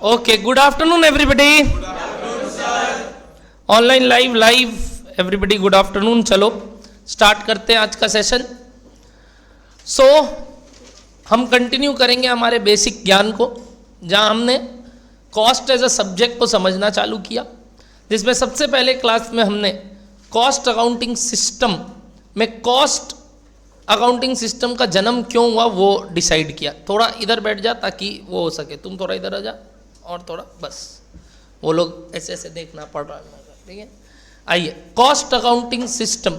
Okay, good afternoon everybody. Online live everybody good afternoon. चलो start करते हैं आज का सेशन. सो हम कंटिन्यू करेंगे हमारे बेसिक ज्ञान को, जहां हमने कॉस्ट एज अ सब्जेक्ट को समझना चालू किया, जिसमें सबसे पहले क्लास में हमने कॉस्ट अकाउंटिंग सिस्टम में कॉस्ट अकाउंटिंग सिस्टम का जन्म क्यों हुआ वो डिसाइड किया. थोड़ा इधर बैठ जा ताकि वो हो सके. तुम थोड़ा इधर आ जा और थोड़ा, बस वो लोग ऐसे ऐसे देखना पड़ रहा है. ठीक है, आइए. कॉस्ट अकाउंटिंग सिस्टम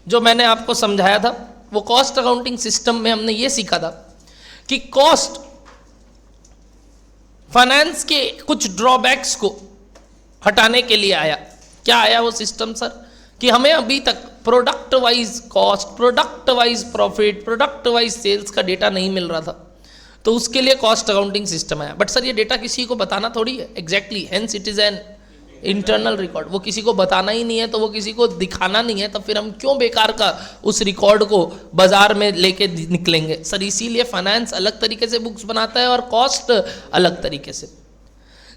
जो मैंने आपको समझाया था, वो कॉस्ट अकाउंटिंग सिस्टम में हमने ये सीखा था कि कॉस्ट फाइनेंस के कुछ ड्रॉबैक्स को हटाने के लिए आया. क्या आया वो सिस्टम सर? कि हमें अभी तक product wise cost, product wise profit, product wise sales का डेटा नहीं मिल रहा था, तो उसके लिए कॉस्ट अकाउंटिंग सिस्टम आया. बट सर ये डेटा किसी को बताना थोड़ी है. Exactly, hence it is an internal record. वो किसी को बताना ही नहीं है, तो वो किसी को दिखाना नहीं है, तो फिर हम क्यों बेकार का उस रिकॉर्ड को बाजार में लेके निकलेंगे सर. इसीलिए फाइनेंस अलग तरीके से बुक्स बनाता है और कॉस्ट अलग तरीके से.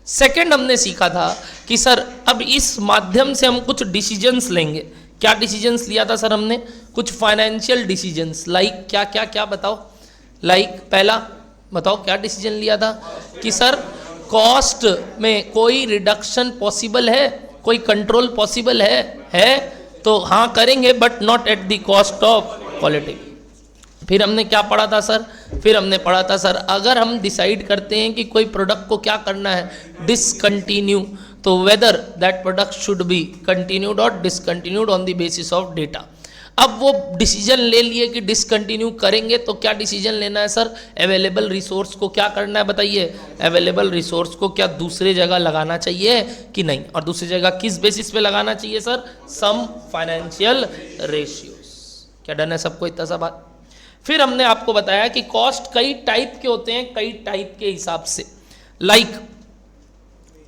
सेकंड हमने सीखा था कि सर अब इस माध्यम से हम कुछ डिसीजंस लेंगे. क्या डिसीजंस लिया था सर हमने? कुछ फाइनेंशियल डिसीजंस. लाइक क्या क्या क्या बताओ. लाइक पहला बताओ क्या डिसीजन लिया था कि सर कॉस्ट में कोई रिडक्शन पॉसिबल है, कोई कंट्रोल पॉसिबल है तो हाँ करेंगे, but not at the cost of quality. फिर हमने क्या पढ़ा था सर? फिर हमने पढ़ा था सर अगर हम डिसाइड करते हैं कि कोई प्रोडक्ट को क्या करना है, डिसकंटिन्यू, तो whether that product should be continued और discontinued on the basis of data. अब वो डिसीजन ले लिए कि डिसकंटिन्यू करेंगे, तो क्या डिसीजन लेना है सर? अवेलेबल रिसोर्स को क्या करना है बताइए. अवेलेबल रिसोर्स को क्या दूसरे जगह लगाना चाहिए कि नहीं, और दूसरी जगह किस बेसिस पे लगाना चाहिए सर? Some financial ratios. क्या डन है सबको इतना सा बात? फिर हमने आपको बताया कि कॉस्ट कई टाइप के होते हैं, कई टाइप के हिसाब से. लाइक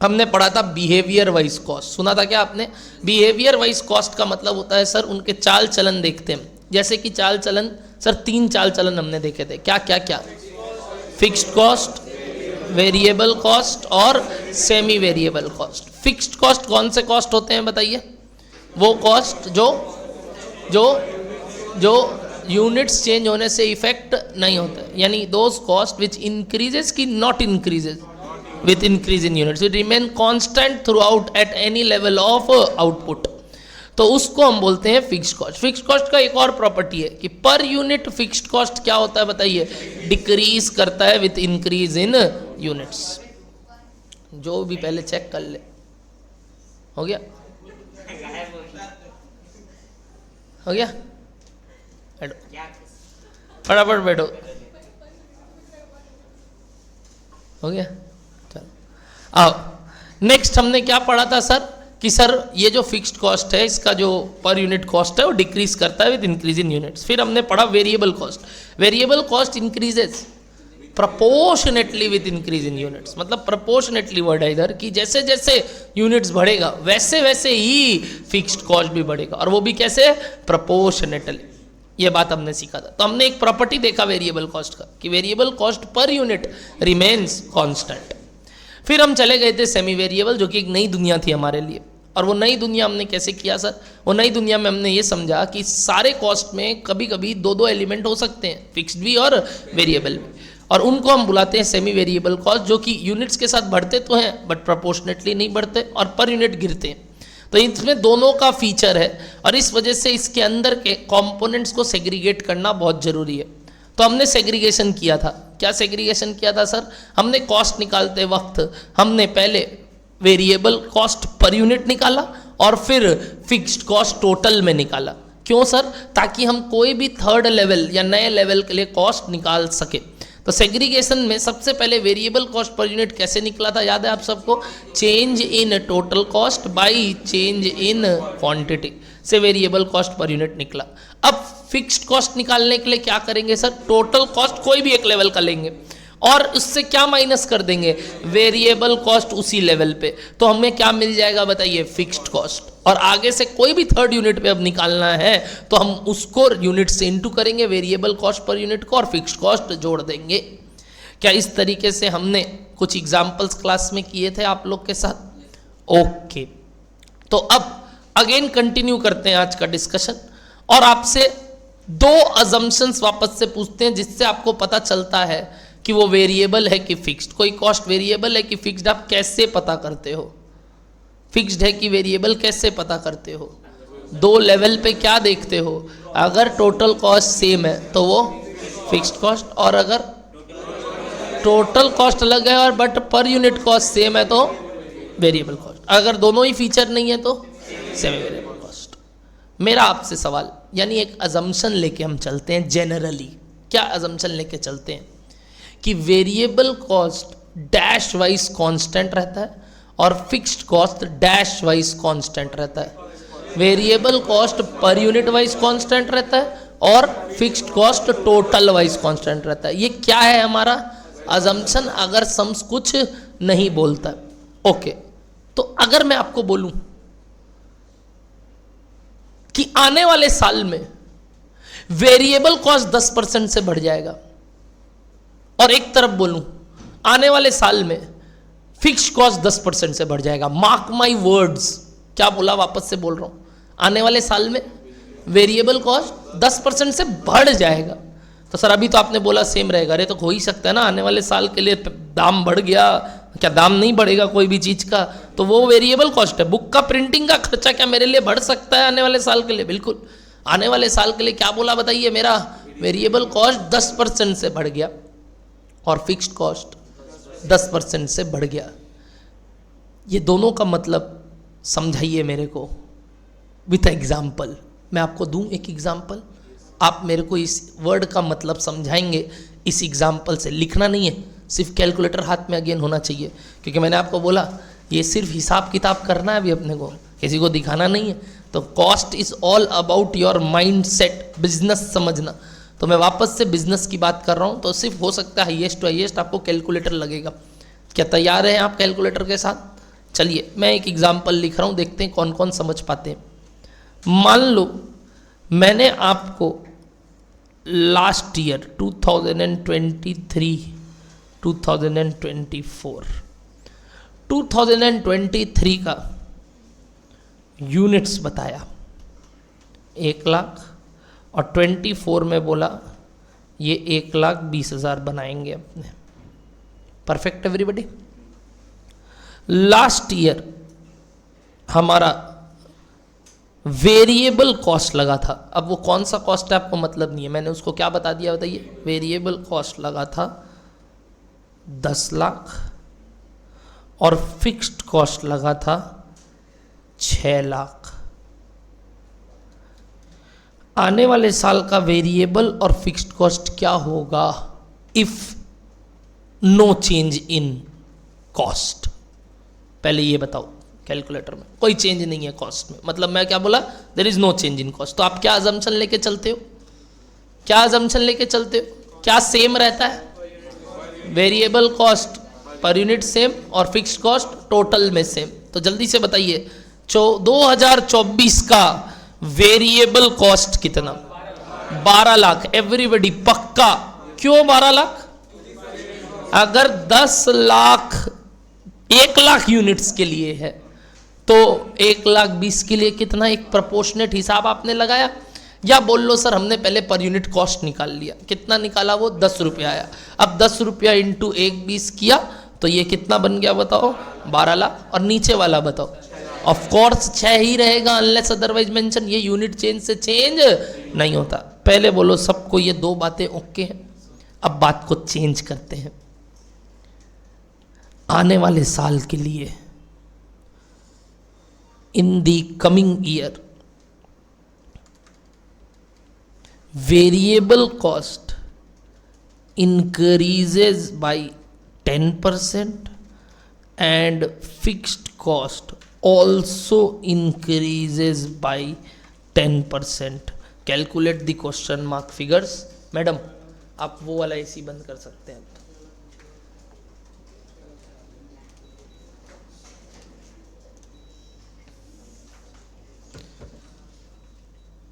हमने पढ़ा था बिहेवियर वाइज कॉस्ट. सुना था क्या आपने? बिहेवियर वाइज कॉस्ट का मतलब होता है सर उनके चाल चलन देखते हैं. जैसे कि चाल चलन सर, 3 चाल चलन हमने देखे थे. क्या क्या क्या? फिक्स्ड कॉस्ट, वेरिएबल कॉस्ट और semi variable cost. Fixed cost कौन से कॉस्ट होते हैं बताइए? वो कॉस्ट जो यूनिट्स चेंज होने से इफेक्ट नहीं होता है, यानी दोज कॉस्ट विच इंक्रीजेस की not increases with increase in units, it remain constant throughout at any level of output. तो उसको हम बोलते हैं फिक्स्ड कॉस्ट. फिक्स्ड कॉस्ट का एक और प्रॉपर्टी है कि पर यूनिट फिक्स्ड कॉस्ट क्या होता है बताइए? डिक्रीज करता है विथ इंक्रीज इन यूनिट्स. जो भी पहले चेक कर ले. हो गया? हो गया? फटाफट बैठो. हो गया? आओ. नेक्स्ट हमने क्या पढ़ा था सर? कि सर ये जो फिक्स्ड कॉस्ट है, इसका जो पर यूनिट कॉस्ट है वो डिक्रीज करता है विद इंक्रीज इन यूनिट्स. फिर हमने पढ़ा variable cost. Variable cost increases proportionately with increase in units. मतलब प्रपोर्शनेटली वर्ड है इधर, कि जैसे जैसे यूनिट्स बढ़ेगा वैसे वैसे ही फिक्स्ड कॉस्ट भी बढ़ेगा, और वो भी कैसे? प्रपोर्शनेटली. ये बात हमने सीखा था. तो हमने एक प्रॉपर्टी देखा वेरिएबल कॉस्ट का, कि variable cost per unit remains constant. फिर हम चले गए थे सेमी वेरिएबल, जो कि एक नई दुनिया थी हमारे लिए. और वो नई दुनिया हमने कैसे किया सर? वो नई दुनिया में हमने ये समझा कि सारे कॉस्ट में कभी कभी 2 एलिमेंट हो सकते हैं, फिक्स्ड भी और वेरिएबल भी, और उनको हम बुलाते हैं सेमी वेरिएबल कॉस्ट, जो कि यूनिट्स के साथ बढ़ते तो हैं बट प्रपोर्शनेटली नहीं बढ़ते और पर यूनिट गिरते हैं. तो इसमें दोनों का फीचर है, और इस वजह से इसके अंदर के कॉम्पोनेंट्स को सेग्रीगेट करना बहुत ज़रूरी है. तो हमने सेग्रीगेशन किया था. क्या सेग्रीगेशन किया था सर? हमने कॉस्ट निकालते वक्त हमने पहले वेरिएबल कॉस्ट पर यूनिट निकाला और फिर फिक्स्ड कॉस्ट टोटल में निकाला. क्यों सर? ताकि हम कोई भी थर्ड लेवल या नए लेवल के लिए कॉस्ट निकाल सके. तो सेग्रीगेशन में सबसे पहले वेरिएबल कॉस्ट पर यूनिट कैसे निकला था, याद है आप सबको? Change in total cost by change in quantity से वेरिएबल कॉस्ट पर यूनिट निकला. अब फिक्स्ड कॉस्ट निकालने के लिए क्या करेंगे सर? टोटल कॉस्ट कोई भी एक लेवल का लेंगे और उससे क्या माइनस कर देंगे? वेरिएबल कॉस्ट उसी लेवल पे. तो हमें क्या मिल जाएगा बताइए? Fixed cost. और आगे से कोई भी थर्ड यूनिट पे अब निकालना है तो हम उसको यूनिट से इंटू करेंगे, वेरिएबल कॉस्ट पर यूनिट को, और फिक्स्ड कॉस्ट जोड़ देंगे. क्या इस तरीके से हमने कुछ एग्जाम्पल्स क्लास में किए थे आप लोग के साथ? ओके, तो अब अगेन कंटिन्यू करते हैं आज का डिस्कशन और आपसे दो अजम्पशंस वापस से पूछते हैं जिससे आपको पता चलता है कि वो वेरिएबल है कि फिक्स्ड। कोई कॉस्ट वेरिएबल है कि फिक्स्ड, आप कैसे पता करते हो? फिक्स्ड है कि वेरिएबल कैसे पता करते हो? दो लेवल पे क्या देखते हो? अगर टोटल कॉस्ट सेम है तो वो फिक्स्ड कॉस्ट, और अगर टोटल कॉस्ट अलग है और but per unit cost same है तो वेरिएबल कॉस्ट। अगर दोनों ही फीचर नहीं है तो सेमी वेरिएबल कॉस्ट। मेरा आपसे सवाल, यानी एक अजम्पशन लेके हम चलते हैं जनरली। क्या अजम्पशन लेके चलते हैं कि variable cost dash wise constant रहता है और fixed cost dash wise constant रहता है। Variable cost per unit wise constant रहता है और fixed cost total wise constant रहता है। ये क्या है हमारा अजम्पशन, अगर सम्स कुछ नहीं बोलता। ओके, तो अगर मैं आपको बोलूं कि आने वाले साल में वेरिएबल कॉस्ट 10% से बढ़ जाएगा और एक तरफ बोलूं आने वाले साल में फिक्स कॉस्ट 10% से बढ़ जाएगा, मार्क माई वर्ड्स। क्या बोला, वापस से बोल रहा हूं, आने वाले साल में वेरिएबल कॉस्ट 10% से बढ़ जाएगा। तो सर अभी तो आपने बोला सेम रहेगा। अरे तो हो ही सकता है ना, आने वाले साल के लिए दाम बढ़ गया, क्या दाम नहीं बढ़ेगा कोई भी चीज का? तो वो वेरिएबल कॉस्ट है। बुक का प्रिंटिंग का खर्चा क्या मेरे लिए बढ़ सकता है आने वाले साल के लिए? बिल्कुल। आने वाले साल के लिए क्या बोला बताइए, मेरा वेरिएबल कॉस्ट 10% से बढ़ गया और फिक्स्ड कॉस्ट 10% से बढ़ गया। ये दोनों का मतलब समझाइए मेरे को विथ एग्जाम्पल। मैं आपको दूं एक एग्जाम्पल, आप मेरे को इस वर्ड का मतलब समझाएंगे इस एग्जाम्पल से। लिखना नहीं है, सिर्फ कैलकुलेटर हाथ में अगेन होना चाहिए, क्योंकि मैंने आपको बोला ये सिर्फ हिसाब किताब करना है अभी अपने को, किसी को दिखाना नहीं है। तो cost is all about your mind set, business समझना। तो मैं वापस से बिजनेस की बात कर रहा हूँ, तो सिर्फ हो सकता है हाईएस्ट टू हाईएस्ट आपको कैलकुलेटर लगेगा। क्या तैयार हैं आप कैलकुलेटर के साथ? चलिए मैं एक एग्जाम्पल लिख रहा हूँ, देखते हैं कौन कौन समझ पाते हैं। मान लो मैंने आपको लास्ट ईयर 2023 2024 2023 का यूनिट्स बताया 1 लाख, और 24 में बोला ये 1,20,000 बनाएंगे अपने। Perfect everybody. लास्ट ईयर हमारा वेरिएबल कॉस्ट लगा था, अब वो कौन सा कॉस्ट है आपको मतलब नहीं है, मैंने उसको क्या बता दिया बताइए। वेरिएबल कॉस्ट लगा था 10 लाख और फिक्स्ड कॉस्ट लगा था 6 लाख। आने वाले साल का वेरिएबल और फिक्स्ड कॉस्ट क्या होगा if no change in cost? पहले ये बताओ, कैलकुलेटर में कोई चेंज नहीं है कॉस्ट में, मतलब मैं क्या बोला, there is no change in cost. तो आप क्या अजम्पशन लेके चलते हो? क्या अजम्पशन लेके चलते हो? क्या सेम रहता है? Variable cost per unit same और फिक्स्ड कॉस्ट टोटल में सेम। तो जल्दी से बताइए 2024 का वेरिएबल कॉस्ट कितना? 12 लाख। एवरीबडी पक्का? क्यों 12 लाख? अगर 10 लाख 1 लाख यूनिट्स के लिए है तो 1,20,000 के लिए कितना? एक प्रोपोर्शनेट हिसाब आपने लगाया, या बोल लो सर हमने पहले पर यूनिट कॉस्ट निकाल लिया। कितना निकाला? वो 10 रुपया आया। अब 10 रुपया इंटू 1,20 किया तो ये कितना बन गया बताओ? 12 लाख। और नीचे वाला बताओ? ऑफ कोर्स 6 ही रहेगा अनलेस अदरवाइज मेंशन। ये यूनिट चेंज से चेंज नहीं होता। पहले बोलो सबको ये दो बातें ओके हैं। अब बात को चेंज करते हैं। आने वाले साल के लिए in the coming year variable cost increases by 10% and fixed cost also increases by 10%. Calculate the question mark figures. Madam आप वो वाला एसी बंद कर सकते हैं।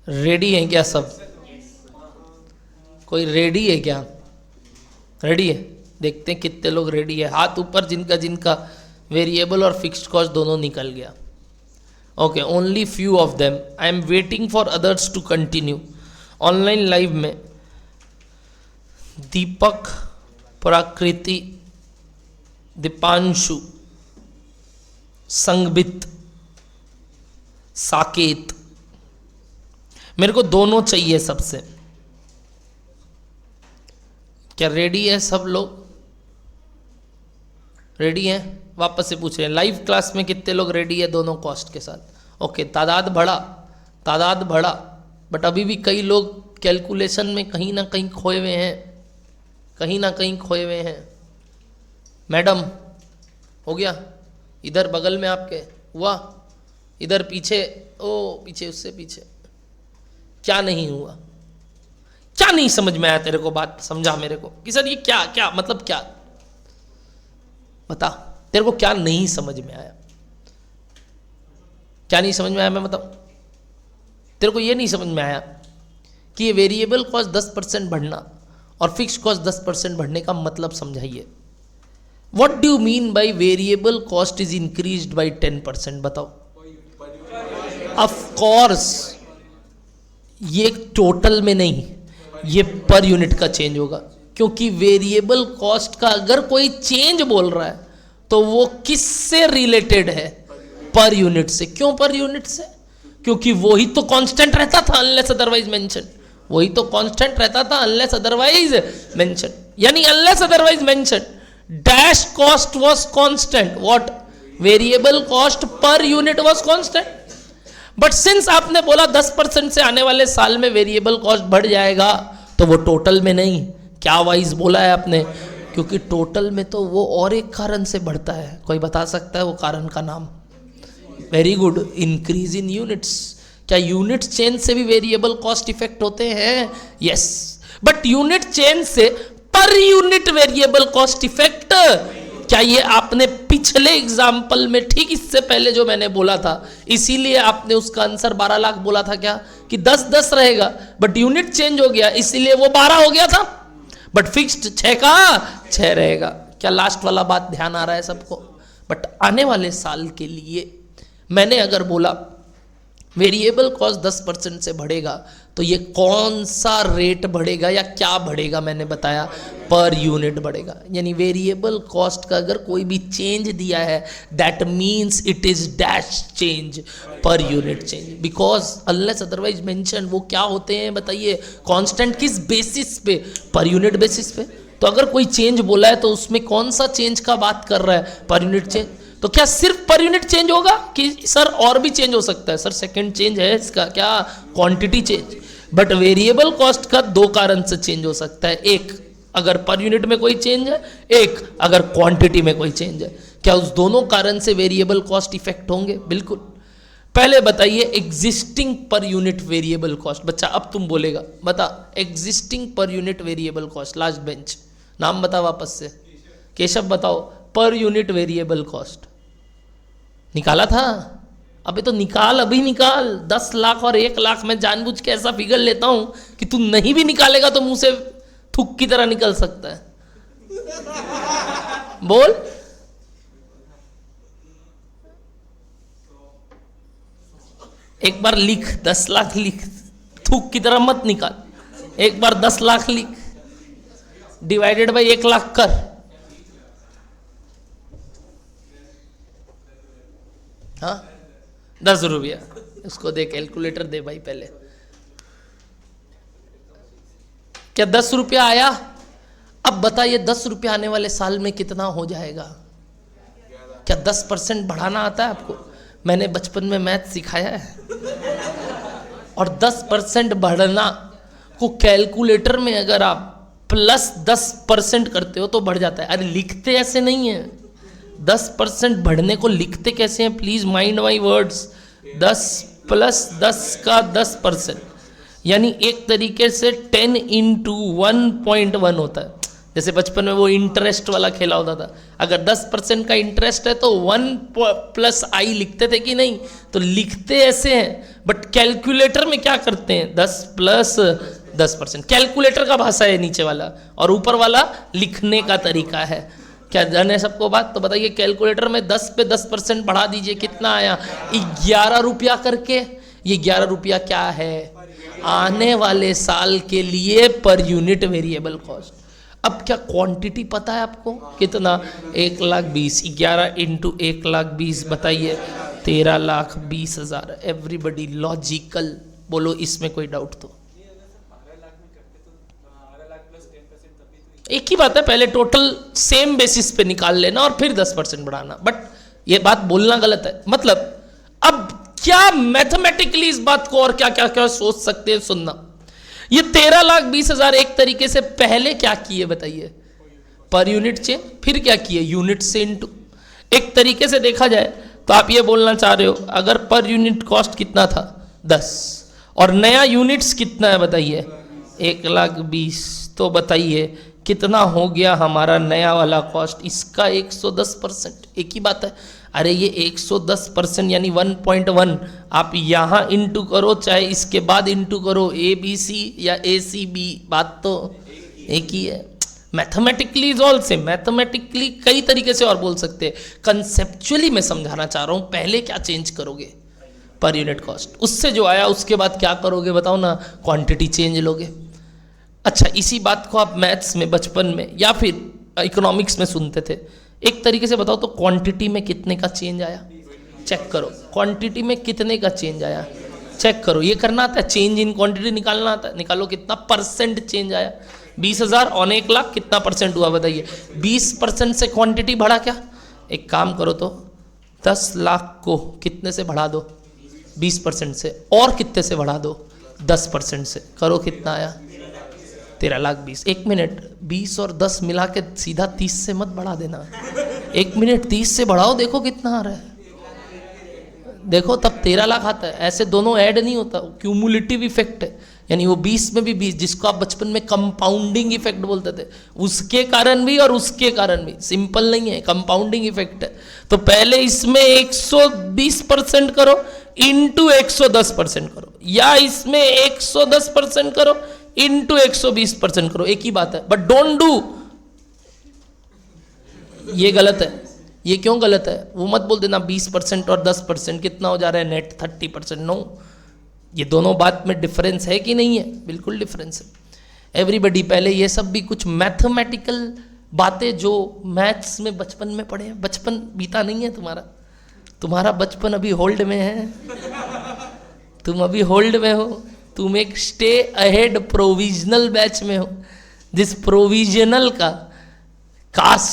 रेडी हैं क्या सब? कोई रेडी है क्या? रेडी है? देखते हैं कितने लोग रेडी है, हाथ ऊपर जिनका जिनका वेरिएबल और फिक्स्ड कॉस्ट दोनों निकल गया। Okay, only few of them, I am waiting for others to continue. Online live में दीपक, प्राकृति, दीपांशु, संगबित, साकेत, मेरे को दोनों चाहिए सबसे। क्या रेडी है सब लोग? रेडी हैं? वापस से पूछ रहे हैं लाइव क्लास में कितने लोग रेडी है दोनों कॉस्ट के साथ? ओके, तादाद बढ़ा, बट अभी भी कई लोग कैलकुलेशन में कहीं ना कहीं खोए हुए हैं। मैडम हो गया? इधर बगल में आपके हुआ? इधर पीछे, पीछे, उससे पीछे क्या नहीं हुआ? क्या नहीं समझ में आया तेरे को? बात समझा मेरे को कि सर ये क्या मतलब क्या? बता, तेरे को क्या नहीं समझ में आया? क्या नहीं समझ में आया मैं बताऊं? तेरे को ये नहीं समझ में आया कि ये वेरिएबल कॉस्ट 10% बढ़ना और फिक्स कॉस्ट 10% बढ़ने का मतलब समझाइए। What do you mean by variable cost is increased by 10%? बताओ। ऑफ कोर्स ये टोटल में नहीं, ये पर यूनिट का चेंज होगा, क्योंकि वेरिएबल कॉस्ट का अगर कोई चेंज बोल रहा है तो वो किससे रिलेटेड है? पर यूनिट से। क्यों पर यूनिट से? क्योंकि वही तो कांस्टेंट रहता था अनलेस अदरवाइज मेंशन। वही तो कांस्टेंट रहता था अनलेस अदरवाइज मेंशन। यानी unless otherwise mention dash cost was constant, what? Variable cost per unit was constant. But since आपने बोला 10% से आने वाले साल में वेरिएबल कॉस्ट बढ़ जाएगा, तो वो टोटल में नहीं, क्या वाइज बोला है आपने? क्योंकि टोटल में तो वो और एक कारण से बढ़ता है। कोई बता सकता है वो कारण का नाम? Very good, increase in units. क्या यूनिट चेंज से भी वेरिएबल कॉस्ट इफेक्ट होते हैं? यस, बट यूनिट चेंज से per unit variable cost effect, क्या ये आपने पिछले एग्जाम्पल में ठीक इससे पहले जो मैंने बोला था, इसीलिए आपने उसका आंसर 12 लाख बोला था क्या? कि 10-10 रहेगा, बट यूनिट चेंज हो गया इसीलिए वो 12 हो गया था, बट फिक्स्ड 6 का 6 रहेगा। क्या लास्ट वाला बात ध्यान आ रहा है सबको? बट आने वाले साल के लिए मैंने अगर बोला वेरिएबल कॉस्ट 10% से बढ़ेगा, तो ये कौन सा रेट बढ़ेगा या क्या बढ़ेगा? मैंने बताया पर यूनिट बढ़ेगा। यानी वेरिएबल कॉस्ट का अगर कोई भी चेंज दिया है, that means it is dash change, per unit change, because unless otherwise mention वो क्या होते हैं बताइए? कांस्टेंट। किस बेसिस पे? पर यूनिट बेसिस पे। तो अगर कोई चेंज बोला है तो उसमें कौन सा चेंज का बात कर रहा है? Per unit change. तो क्या सिर्फ पर यूनिट चेंज होगा कि सर और भी चेंज हो सकता है? सर सेकंड चेंज है इसका, क्या? Quantity change. But variable cost का 2 कारण से चेंज हो सकता है, एक अगर पर यूनिट में कोई चेंज है, एक अगर क्वांटिटी में कोई चेंज है। क्या उस दोनों कारण से वेरिएबल कॉस्ट इफेक्ट होंगे? बिल्कुल। पहले बताइए existing per unit variable cost. बच्चा अब तुम बोलेगा, बता existing per unit variable cost. Last bench, नाम बता वापस से। केशव बताओ, पर यूनिट वेरिएबल कॉस्ट निकाला था? अबे तो निकाल, अभी निकाल। 10 लाख और 1 लाख में जानबूझ के ऐसा फिगर लेता हूं कि तू नहीं भी निकालेगा तो मुंह से थूक की तरह निकल सकता है। बोल। एक बार लिख, 10 लाख लिख, थूक की तरह मत निकाल। एक बार 10 लाख लिख, डिवाइडेड बाय 1 लाख कर। हाँ, 10 रुपया। उसको दे, कैलकुलेटर दे भाई पहले। क्या 10 रुपया आया? अब बताइए 10 रुपया आने वाले साल में कितना हो जाएगा? क्या 10% बढ़ाना आता है आपको? मैंने बचपन में मैथ सिखाया है। और 10% बढ़ना को कैलकुलेटर में अगर आप +10% करते हो तो बढ़ जाता है। अरे लिखते ऐसे नहीं है। 10% बढ़ने को लिखते कैसे हैं? Please mind my words. 10 + 10 का 10%, यानी एक तरीके से 10 × 1.1 होता है। जैसे बचपन में वो इंटरेस्ट वाला खेला होता था। अगर 10% का इंटरेस्ट है तो 1 + i लिखते थे कि नहीं? तो लिखते ऐसे हैं, बट कैलकुलेटर में क्या करते हैं? 10 + 10%। कैलकुलेटर का भाषा है नीचे वाला, और ऊपर वाला लिखने का तरीका है। क्या जाने सबको बात? तो बताइए, कैलकुलेटर में 10 पे 10% बढ़ा दीजिए, कितना आया? 11 रुपया करके। ये 11 रुपया क्या है? आने वाले साल के लिए पर यूनिट वेरिएबल कॉस्ट। अब क्या क्वांटिटी पता है आपको कितना? 1,20,000, 11 इंटू 1,20,000, बताइए 13,20,000। एवरीबडी लॉजिकल बोलो, इसमें कोई डाउट तो? एक ही बात है, पहले टोटल सेम बेसिस पे निकाल लेना और फिर 10% बढ़ाना। बट ये बात बोलना गलत है। मतलब अब क्या मैथमेटिकली इस बात को और क्या क्या क्या सोच सकते हैं, सुनना। ये 13,20,000 एक तरीके से पहले क्या किए बताइए? Per unit change. फिर क्या किए? यूनिट से इनटू। एक तरीके से देखा जाए तो आप ये बोलना चाह रहे हो, अगर पर यूनिट कॉस्ट कितना था 10 और नया यूनिट्स कितना है बताइए 1,20,000, तो बताइए कितना हो गया हमारा नया वाला कॉस्ट? इसका 110%। एक ही बात है। अरे ये 110% यानी 1.1 आप यहाँ इंटू करो, चाहे इसके बाद इंटू करो, ABC या ACB, बात तो एक ही है। Mathematically is all same. Mathematically कई तरीके से और बोल सकते हैं, कंसेप्चुअली मैं समझाना चाह रहा हूँ। पहले क्या चेंज करोगे? Per unit cost. उससे जो आया उसके बाद क्या करोगे बताओ ना? क्वांटिटी चेंज लोगे। अच्छा, इसी बात को आप मैथ्स में बचपन में या फिर इकोनॉमिक्स में सुनते थे। एक तरीके से बताओ तो क्वांटिटी में कितने का चेंज आया? चेक करो, क्वांटिटी में कितने का चेंज आया? चेक करो। ये करना आता है, चेंज इन क्वांटिटी निकालना आता है। निकालो कितना परसेंट चेंज आया। 20,000 और 1,00,000 कितना परसेंट हुआ बताइए? 20% से क्वांटिटी बढ़ा क्या? एक काम करो तो 10 लाख को कितने से बढ़ा दो? 20% से। और कितने से बढ़ा दो? 10% से। करो कितना आया? 13,20,000। 1 मिनट, 20 और 10 मिला के सीधा 30 से मत बढ़ा देना। 1 मिनट 30 से बढ़ाओ, देखो कितना आ रहा है। देखो तब 13 लाख आता है। ऐसे दोनों ऐड नहीं होता, क्यूमुलेटिव इफेक्ट है। यानी वो 20 में भी 20, जिसको आप बचपन में कंपाउंडिंग इफेक्ट बोलते थे, उसके कारण भी और उसके कारण भी। सिंपल नहीं है, कंपाउंडिंग इफेक्ट है। तो पहले इसमें 120% करो इंटू 110% करो, या इसमें 110% करो इंटू 120% करो। एक ही बात है। बट डोंट डू, ये गलत है। ये क्यों गलत है? वो मत बोल देना 20% और 10% कितना हो जा रहा है नेट 30%। नो, ये दोनों बात में डिफरेंस है कि नहीं है? बिल्कुल डिफरेंस है। एवरीबडी पहले ये सब भी कुछ मैथमेटिकल बातें जो मैथ्स में बचपन में पढ़े हैं। बचपन बीता नहीं है तुम्हारा, तुम्हारा बचपन अभी होल्ड में है। तुम अभी होल्ड में हो। तुम एक स्टे अहेड प्रोविजनल बैच में हो, जिस प्रोविजनल का काश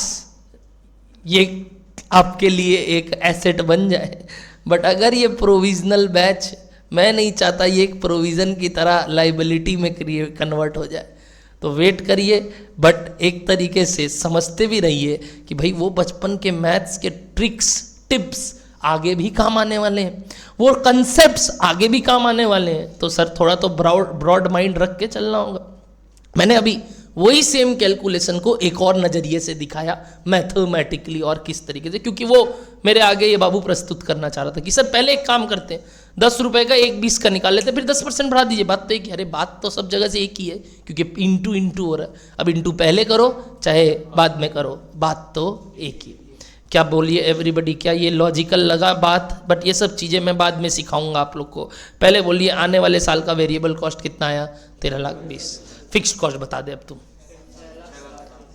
ये आपके लिए एक एसेट बन जाए। बट अगर ये प्रोविजनल बैच, मैं नहीं चाहता ये एक प्रोविज़न की तरह लाइबिलिटी में कन्वर्ट हो जाए, तो वेट करिए। बट एक तरीके से समझते भी रहिए कि भाई वो बचपन के मैथ्स के ट्रिक्स टिप्स आगे भी काम आने वाले हैं, वो कंसेप्ट्स आगे भी काम आने वाले हैं। तो सर थोड़ा तो ब्रॉड माइंड रख के चलना होगा। मैंने अभी वही सेम कैलकुलेशन को एक और नज़रिए से दिखाया मैथमेटिकली, और किस तरीके से, क्योंकि वो मेरे आगे ये बाबू प्रस्तुत करना चाह रहा था कि सर पहले एक काम करते हैं, 10 रुपये का 1,20 का निकाल लेते, फिर 10% बढ़ा दीजिए। बात तो एक ही। अरे बात तो सब जगह से एक ही है, क्योंकि इंटू हो रहा है। अब इंटू पहले करो चाहे बाद में करो, बात तो एक ही। क्या बोलिए एवरीबडी, क्या ये लॉजिकल लगा बात? बट ये सब चीज़ें मैं बाद में सिखाऊंगा आप लोग को। पहले बोलिए आने वाले साल का वेरिएबल कॉस्ट कितना आया? 13,20,000। फिक्स्ड कॉस्ट बता दे अब तुम।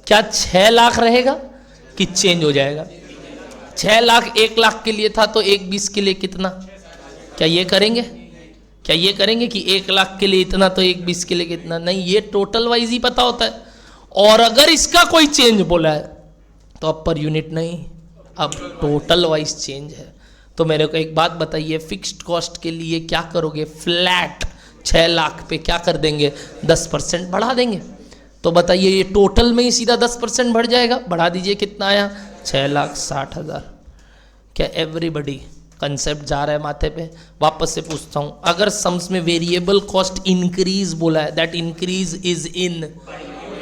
क्या 6 लाख रहेगा कि चेंज हो जाएगा? 6 लाख 1 लाख के लिए था, तो 1,20 के लिए कितना? क्या ये करेंगे? क्या ये करेंगे कि 1 लाख के लिए इतना तो 1,20 के लिए कितना? नहीं, ये टोटल वाइज ही पता होता है। और अगर इसका कोई चेंज बोला है तो अब पर यूनिट नहीं, अब टोटल वाइज चेंज है। तो मेरे को एक बात बताइए, फिक्स्ड कॉस्ट के लिए क्या करोगे? फ्लैट 6 लाख पे क्या कर देंगे? 10% बढ़ा देंगे। तो बताइए ये टोटल में ही सीधा 10% बढ़ जाएगा। बढ़ा दीजिए, कितना आया? 6,60,000। क्या एवरीबडी कंसेप्ट जा रहा है माथे पे? वापस से पूछता हूँ, अगर सम्स में वेरिएबल कॉस्ट इंक्रीज बोला है, दैट इंक्रीज इज इन,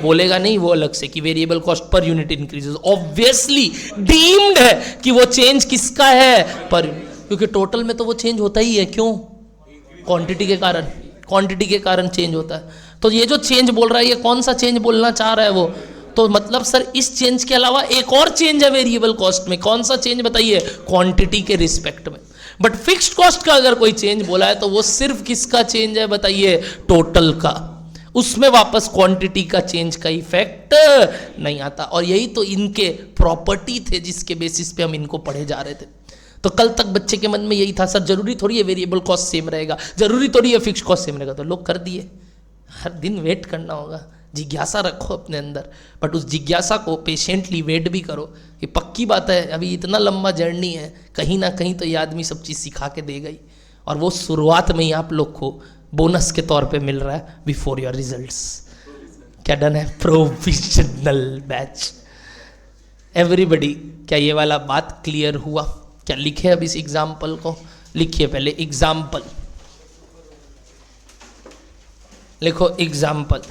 बोलेगा नहीं वो अलग से कि variable cost per unit increases, obviously deemed है कि वो चेंज किसका है? पर, क्योंकि टोटल में तो वो चेंज होता ही है। क्यों? क्वांटिटी के कारण। क्वांटिटी के कारण चेंज होता है। तो ये जो चेंज बोल रहा है, ये कौन सा चेंज बोलना चाह रहा है वो? तो मतलब सर इस चेंज के अलावा एक और चेंज है वेरिएबल कॉस्ट में। कौन सा चेंज बताइए? क्वांटिटी के रिस्पेक्ट में। बट फिक्स्ड कॉस्ट का अगर कोई चेंज बोला है तो वो सिर्फ किसका चेंज है बताइए? टोटल का। उसमें वापस क्वांटिटी का चेंज का इफेक्ट नहीं आता। और यही तो इनके प्रॉपर्टी थे जिसके बेसिस पे हम इनको पढ़े जा रहे थे। तो कल तक बच्चे के मन में यही था, सर जरूरी थोड़ी है वेरिएबल कॉस्ट सेम रहेगा, जरूरी थोड़ी है फिक्स्ड कॉस्ट सेम रहेगा। तो लोग कर दिए। हर दिन वेट करना होगा, जिज्ञासा रखो अपने अंदर, बट उस जिज्ञासा को पेशेंटली वेट भी करो कि पक्की बात है अभी इतना लंबा जर्नी है, कहीं ना कहीं तो ये आदमी सब चीज़ सिखा के देगा ही। और वो शुरुआत में ही आप लोग को बोनस के तौर पे मिल रहा है बिफोर योर रिजल्ट्स। क्या डन है? Provisional batch. एवरीबडी, क्या ये वाला बात क्लियर हुआ? क्या लिखे अब इस एग्जाम्पल को? लिखिए पहले एग्जाम्पल, लिखो एग्जाम्पल,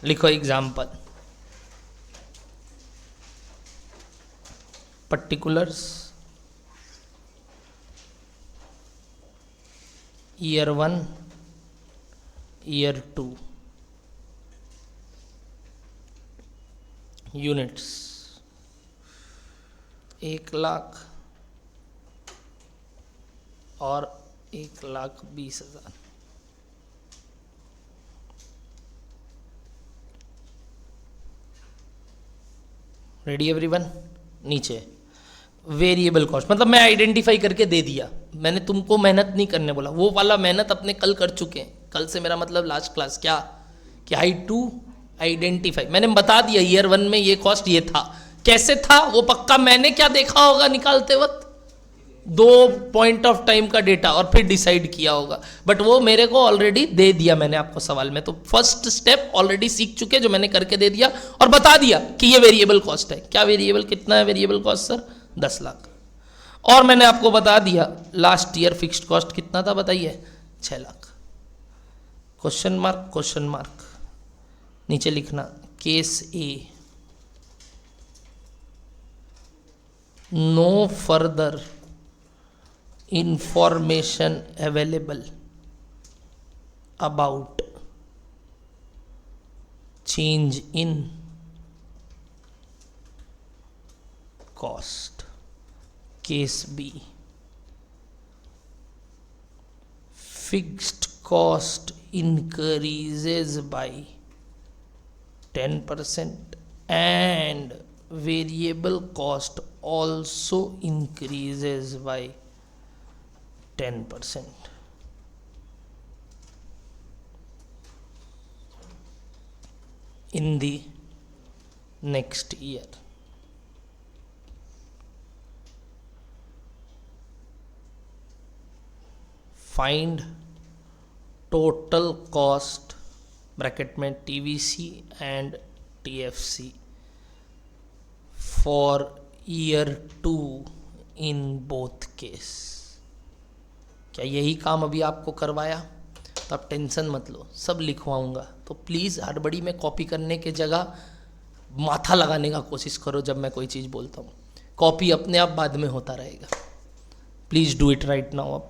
लिखो example. Particulars year 1 year 2 units 1,00,000 और 1,20,000। Ready everyone? नीचे वेरिएबल कॉस्ट, मतलब मैं आइडेंटिफाई करके दे दिया, मैंने तुमको मेहनत नहीं करने बोला। वो वाला मेहनत अपने कल कर चुके हैं। कल से मेरा मतलब लास्ट क्लास क्या कि आई टू आइडेंटिफाई, मैंने बता दिया ईयर 1 में ये कॉस्ट ये था। कैसे था वो पक्का मैंने क्या देखा होगा निकालते वक्त? 2 पॉइंट ऑफ टाइम का डेटा और फिर डिसाइड किया होगा। बट वो मेरे को ऑलरेडी दे दिया मैंने आपको सवाल में। तो फर्स्ट स्टेप ऑलरेडी सीख चुके, जो मैंने करके दे दिया और बता दिया कि ये वेरिएबल कॉस्ट है। क्या वेरिएबल कितना है वेरिएबल कॉस्ट सर? 10 लाख। और मैंने आपको बता दिया लास्ट ईयर फिक्स्ड कॉस्ट कितना था बताइए? 6 lakh. Question mark, question mark. नीचे लिखना case A, no further information available about change in cost. Case B, fixed cost increases by 10% and variable cost also increases by 10%. in the next year. Find total cost bracket में TVC and TFC for year 2 in both case. क्या यही काम अभी आपको करवाया? तो आप tension मत लो, सब लिखवाऊंगा। तो प्लीज़ हड़बड़ी में कॉपी करने के जगह माथा लगाने का कोशिश करो जब मैं कोई चीज़ बोलता हूँ। कॉपी अपने आप बाद में होता रहेगा। Please do it right now.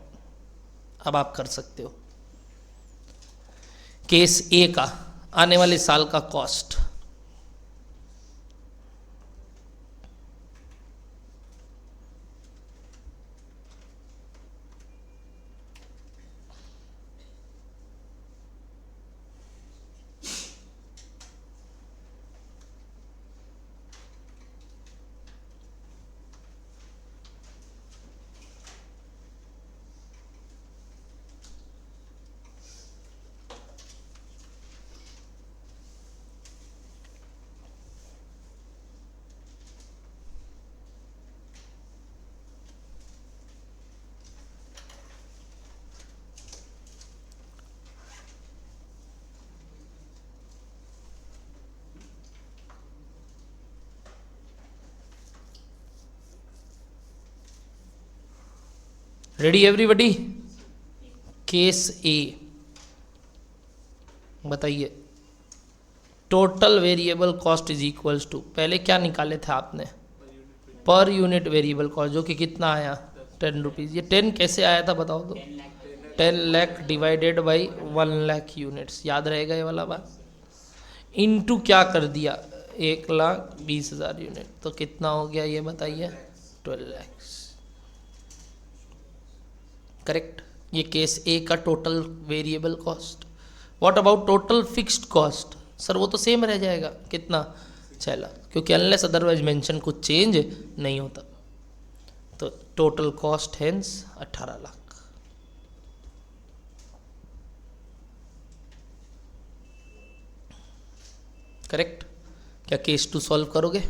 अब आप कर सकते हो। केस ए का आने वाले साल का cost, ready everybody? Case A बताइए। Total variable cost is equals to, पहले क्या निकाले थे आपने? पर यूनिट वेरिएबल कॉस्ट, जो कि कितना आया? ₹10। ये 10 कैसे आया था बताओ तो? 10 lakh divided by 1 lakh units, याद रहेगा ये वाला बात। इनटू क्या कर दिया, 1,20,000 यूनिट, तो कितना हो गया ये बताइए, 12 लाख। करेक्ट। ये केस ए का total variable cost. What about total fixed cost? Sir वो तो सेम रह जाएगा, कितना, 6 लाख, क्योंकि अनलेस अदरवाइज मेंशन कुछ चेंज नहीं होता। तो total cost hence 18 lakh. Correct. क्या केस 2 सॉल्व करोगे?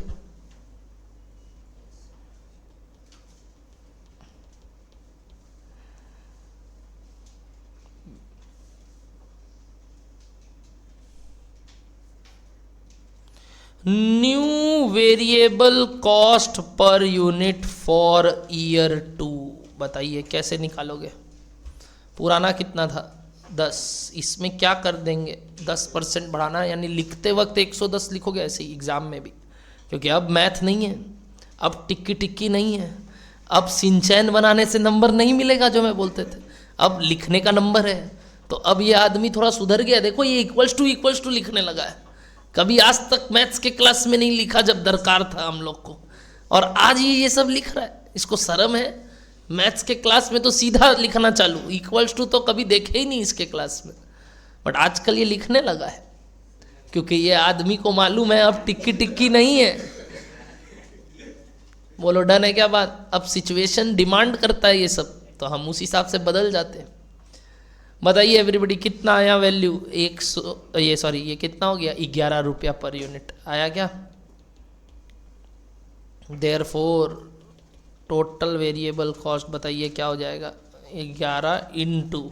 New variable cost per unit for year 2, बताइए कैसे निकालोगे? पुराना कितना था, 10, इसमें क्या कर देंगे, 10% बढ़ाना, यानी लिखते वक्त 110 लिखोगे ऐसे ही एग्जाम में भी, क्योंकि अब मैथ नहीं है, अब टिक्की टिक्की नहीं है, अब सिंचैन बनाने से नंबर नहीं मिलेगा जो मैं बोलते थे, अब लिखने का नंबर है। तो अब ये आदमी थोड़ा सुधर गया, देखो ये इक्वल्स टू लिखने लगा है। कभी आज तक मैथ्स के क्लास में नहीं लिखा जब दरकार था हम लोग को, और आज ये सब लिख रहा है, इसको शर्म है? मैथ्स के क्लास में तो सीधा लिखना चालू, इक्वल्स टू तो कभी देखे ही नहीं इसके क्लास में, बट आजकल ये लिखने लगा है, क्योंकि ये आदमी को मालूम है अब टिक्की टिक्की नहीं है। बोलो डन है क्या बात? अब सिचुएशन डिमांड करता है ये सब, तो हम उस हिसाब से बदल जाते हैं। बताइए एवरीबडी, कितना आया वैल्यू? 100, ये कितना हो गया, 11 रुपया पर यूनिट आया क्या? देयरफॉर टोटल वेरिएबल कॉस्ट बताइए क्या हो जाएगा, 11 into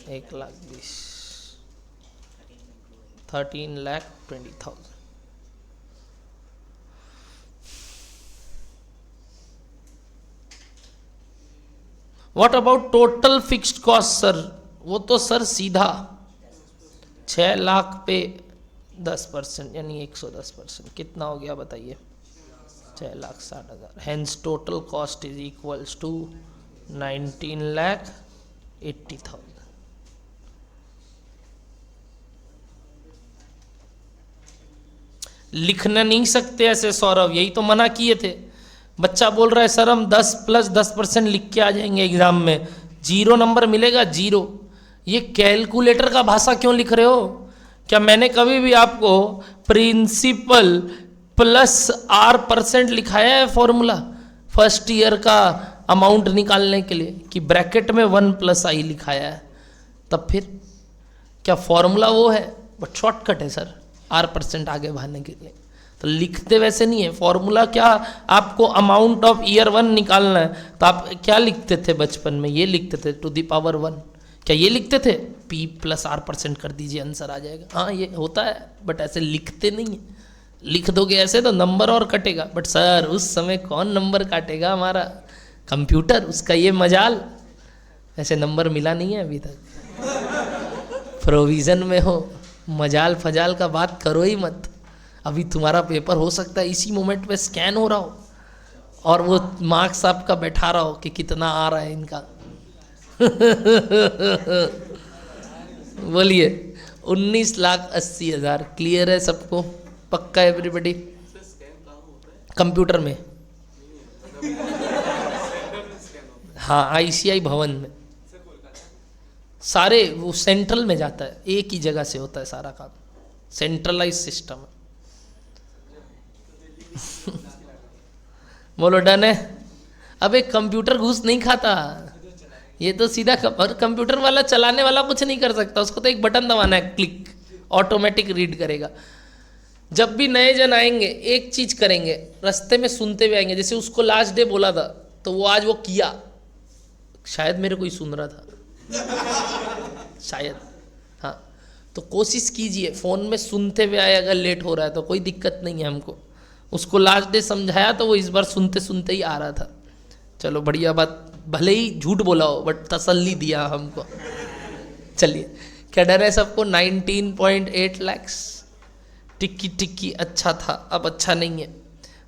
1,20,000, 13,20,000। What about total fixed cost sir? वो तो सर सीधा 6 लाख पे 10%, यानी 110%, कितना हो गया बताइए, 6,60,000। Hence total cost is equals to 19,80,000। लिखना नहीं सकते ऐसे सौरभ, यही तो मना किए थे। बच्चा बोल रहा है सर हम 10 + 10% लिख के आ जाएंगे एग्जाम में, 0 नंबर मिलेगा, 0। ये कैलकुलेटर का भाषा क्यों लिख रहे हो? क्या मैंने कभी भी आपको प्रिंसिपल +R% लिखाया है फॉर्मूला फर्स्ट ईयर का अमाउंट निकालने के लिए, कि ब्रैकेट में 1 + I लिखाया है? तब फिर क्या फॉर्मूला वो है, बट शॉर्टकट है सर R% आगे बढ़ने के लिए, तो लिखते वैसे नहीं है फॉर्मूला। क्या आपको अमाउंट ऑफ ईयर 1 निकालना है तो आप क्या लिखते थे बचपन में? ये लिखते थे टू द पावर 1। क्या ये लिखते थे P + R% कर दीजिए आंसर आ जाएगा? हाँ ये होता है, बट ऐसे लिखते नहीं है। लिख दोगे ऐसे तो नंबर और कटेगा, बट सर उस समय कौन नंबर काटेगा, हमारा कंप्यूटर, उसका ये मजाल। ऐसे नंबर मिला नहीं है अभी तक, प्रोविज़न में हो, मजाल फजाल का बात करो ही मत। अभी तुम्हारा पेपर हो सकता है इसी मोमेंट पे स्कैन हो रहा हो और वो मार्क्स आपका बैठा रहा हो कि कितना आ रहा है इनका। बोलिए 19,80,000। क्लियर है सबको? पक्का एवरीबडी? कंप्यूटर में, हाँ ICI भवन में सारे, वो सेंट्रल में जाता है, एक ही जगह से होता है सारा काम, सेंट्रलाइज सिस्टम है। बोलो डन है? अब एक कंप्यूटर घूस नहीं खाता, ये तो सीधा और कंप्यूटर वाला चलाने वाला कुछ नहीं कर सकता, उसको तो एक बटन दबाना है, क्लिक, ऑटोमेटिक रीड करेगा। जब भी नए जन आएंगे एक चीज करेंगे, रास्ते में सुनते हुए आएंगे। जैसे उसको लास्ट डे बोला था तो वो आज वो किया, शायद मेरे कोई सुन रहा था शायद, हाँ। तो कोशिश कीजिए फ़ोन में सुनते हुए आए, अगर लेट हो रहा है तो कोई दिक्कत नहीं है हमको। उसको लास्ट डे समझाया तो वो इस बार सुनते सुनते ही आ रहा था। चलो बढ़िया बात, भले ही झूठ बोला हो बट तसल्ली दिया हमको। चलिए क्या डर है सबको? 19.8 लाख। टिक्की टिक्की अच्छा था, अब अच्छा नहीं है।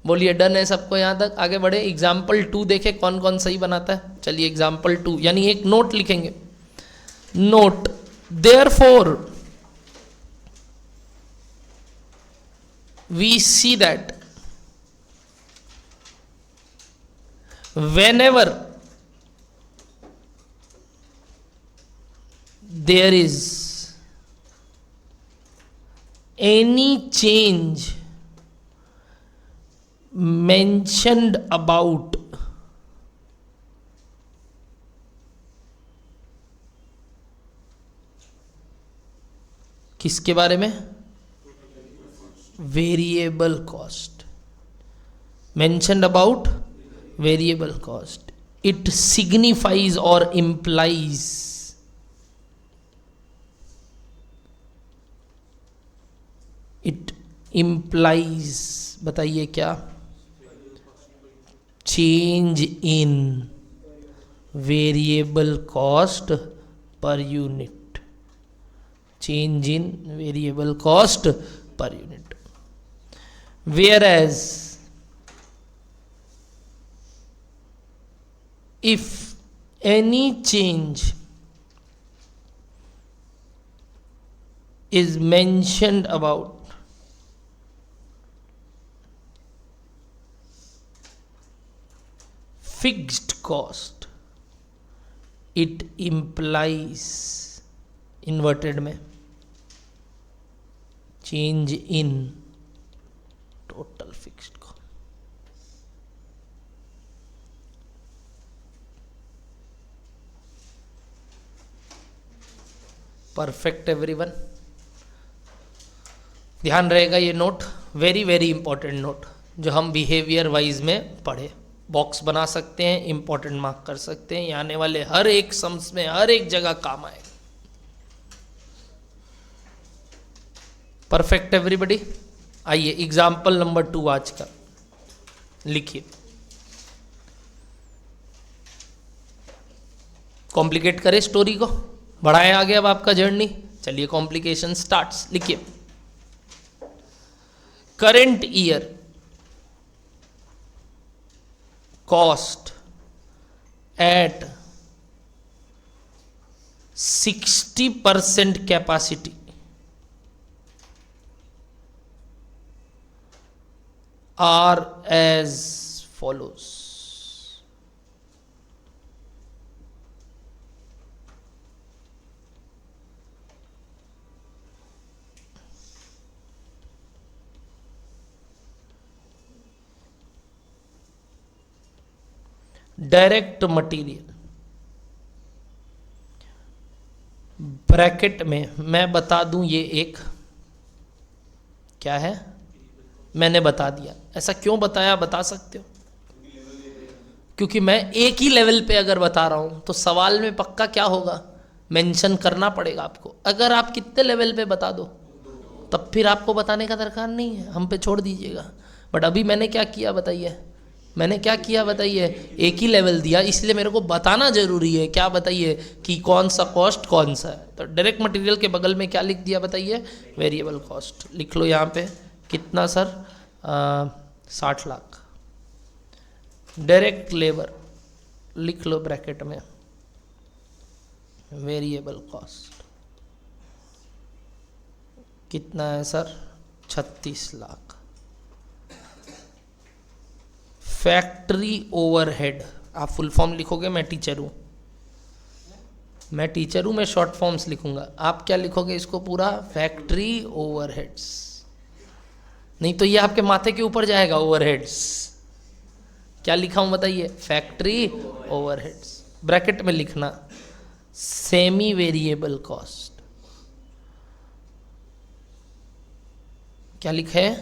बोलिए डन है सबको यहाँ तक? आगे बढ़े, एग्जाम्पल 2 देखे कौन कौन सही बनाता है। चलिए एग्जाम्पल 2, यानी एक नोट लिखेंगे. Note, therefore we see that whenever there is any change mentioned about किसके बारे में? Variable cost. mentioned about variable cost, it signifies or implies बताइए क्या? Change in variable cost per unit. Change in variable cost per unit. Whereas if any change is mentioned about fixed cost, it implies inverted में change in total fixed cost. Perfect everyone. ध्यान रहेगा ये note, very very important note जो हम behaviour wise में पढ़े. Box बना सकते हैं, इंपॉर्टेंट मार्क कर सकते हैं, आने वाले हर एक सम्स में हर एक जगह काम आएगा. Perfect everybody. आइए एग्जाम्पल नंबर 2 आज का लिखिए. कॉम्प्लिकेट करें स्टोरी को, बढ़ाए आगे अब आपका जर्नी. चलिए कॉम्प्लिकेशन स्टार्ट्स. लिखिए, current year cost at 60% capacity are as follows. Direct material, bracket में मैं बता दूं ये एक क्या है, मैंने बता दिया. ऐसा क्यों बताया बता सकते हो? क्योंकि मैं एक ही लेवल पे अगर बता रहा हूं तो सवाल में पक्का क्या होगा, मेंशन करना पड़ेगा आपको. अगर आप कितने लेवल पे बता दो तब फिर आपको बताने का दरकार नहीं है, हम पे छोड़ दीजिएगा. बट अभी मैंने क्या किया बताइए, मैंने क्या किया बताइए, एक ही लेवल दिया, इसलिए मेरे को बताना जरूरी है. क्या बताइए कि कौन सा कॉस्ट कौन सा है. तो डायरेक्ट मटेरियल के बगल में क्या लिख दिया बताइए, वेरिएबल कॉस्ट. लिख लो यहाँ पे कितना सर, 60 लाख. डायरेक्ट लेबर लिख लो ब्रैकेट में, वेरिएबल कॉस्ट कितना है सर, 36 लाख. फैक्ट्री ओवरहेड, आप फुल फॉर्म लिखोगे, मैं टीचर हूँ, मैं शॉर्ट फॉर्म्स लिखूंगा. आप क्या लिखोगे इसको पूरा, फैक्ट्री ओवरहेड्स. नहीं तो ये आपके माथे के ऊपर जाएगा ओवरहेड्स. क्या लिखा हूं बताइए, फैक्ट्री ओवरहेड्स. ब्रैकेट में लिखना सेमी वेरिएबल कॉस्ट. क्या लिखा है,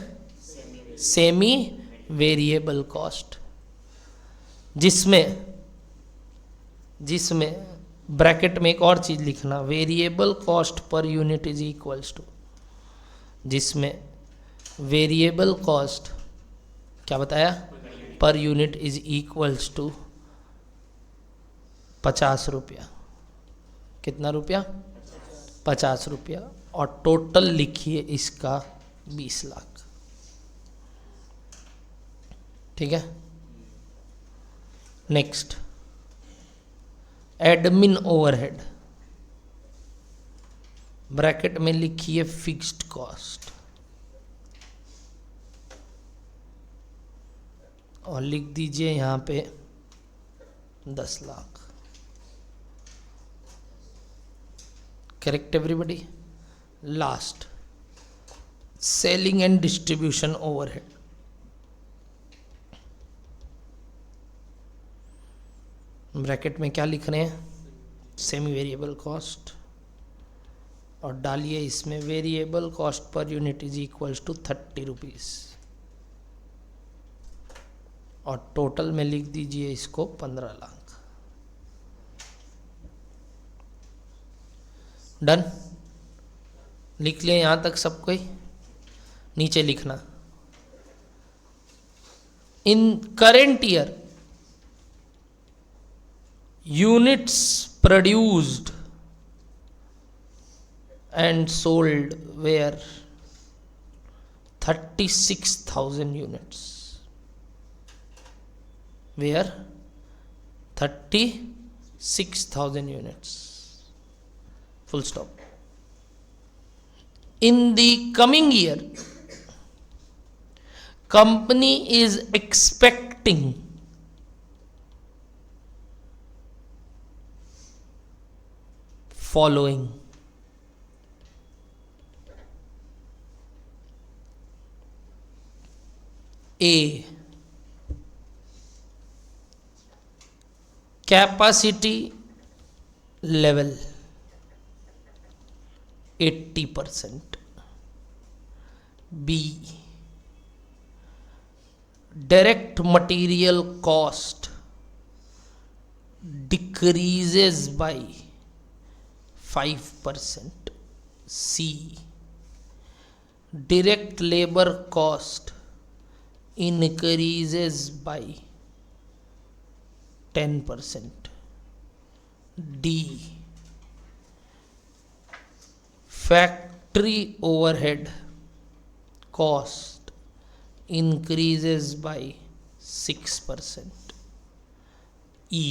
सेमी वेरिएबल कॉस्ट, जिसमें ब्रैकेट में एक और चीज लिखना, variable cost per unit is equals to, जिसमें वेरिएबल कॉस्ट क्या बताया, पर यूनिट इज इक्वल्स टू 50 रुपया. कितना रुपया, 50 रुपया. और टोटल लिखिए इसका 20 lakh. Next admin overhead, bracket में लिखिए फिक्स्ड कॉस्ट, और लिख दीजिए यहां पे 10 lakh. Correct everybody. Last, selling and distribution overhead, bracket में क्या लिख रहे हैं, सेमी वेरिएबल कॉस्ट, और डालिए इसमें variable cost per unit is equals to 30 rupees, और टोटल में लिख दीजिए इसको 15 लाख। डन। लिख लिया यहां तक सब कोई? नीचे लिखना, in current year units produced and sold were 36,000 units. Were 36,000 units. Full stop. In the coming year, company is expecting following: A, capacity level 80%, B, direct material cost decreases by 5%, C, direct labor cost increases by 10%, D, factory overhead cost increases by 6%, E,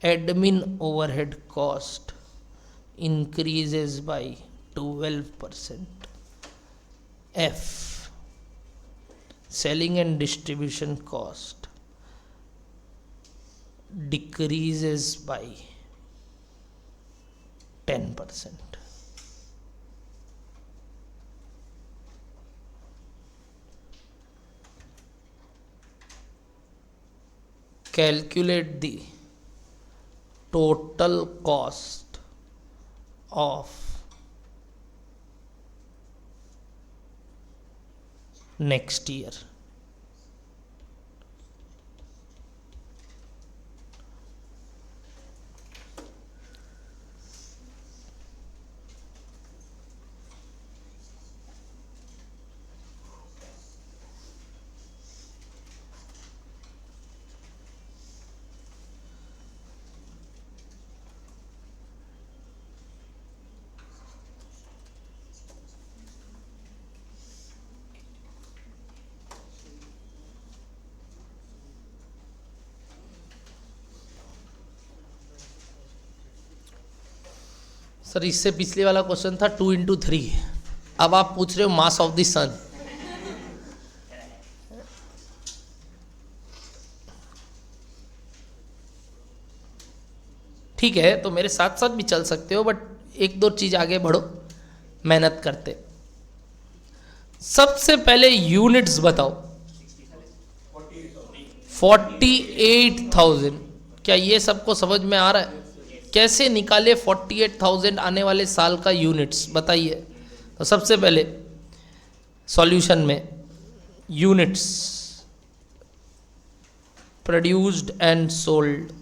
admin overhead cost increases by 12%, F, selling and distribution cost decreases by 10%. Calculate the total cost of next year. Sir इससे पिछले वाला question था 2 into 3, अब आप पूछ रहे हो mass of the सन। ठीक है, तो मेरे साथ साथ भी चल सकते हो, बट एक दो चीज आगे बढ़ो, मेहनत करते। सबसे पहले यूनिट्स बताओ। 48,000, क्या ये सबको समझ में आ रहा है? कैसे निकाले 48,000 आने वाले साल का यूनिट्स, बताइए। तो सबसे पहले सॉल्यूशन में units produced and sold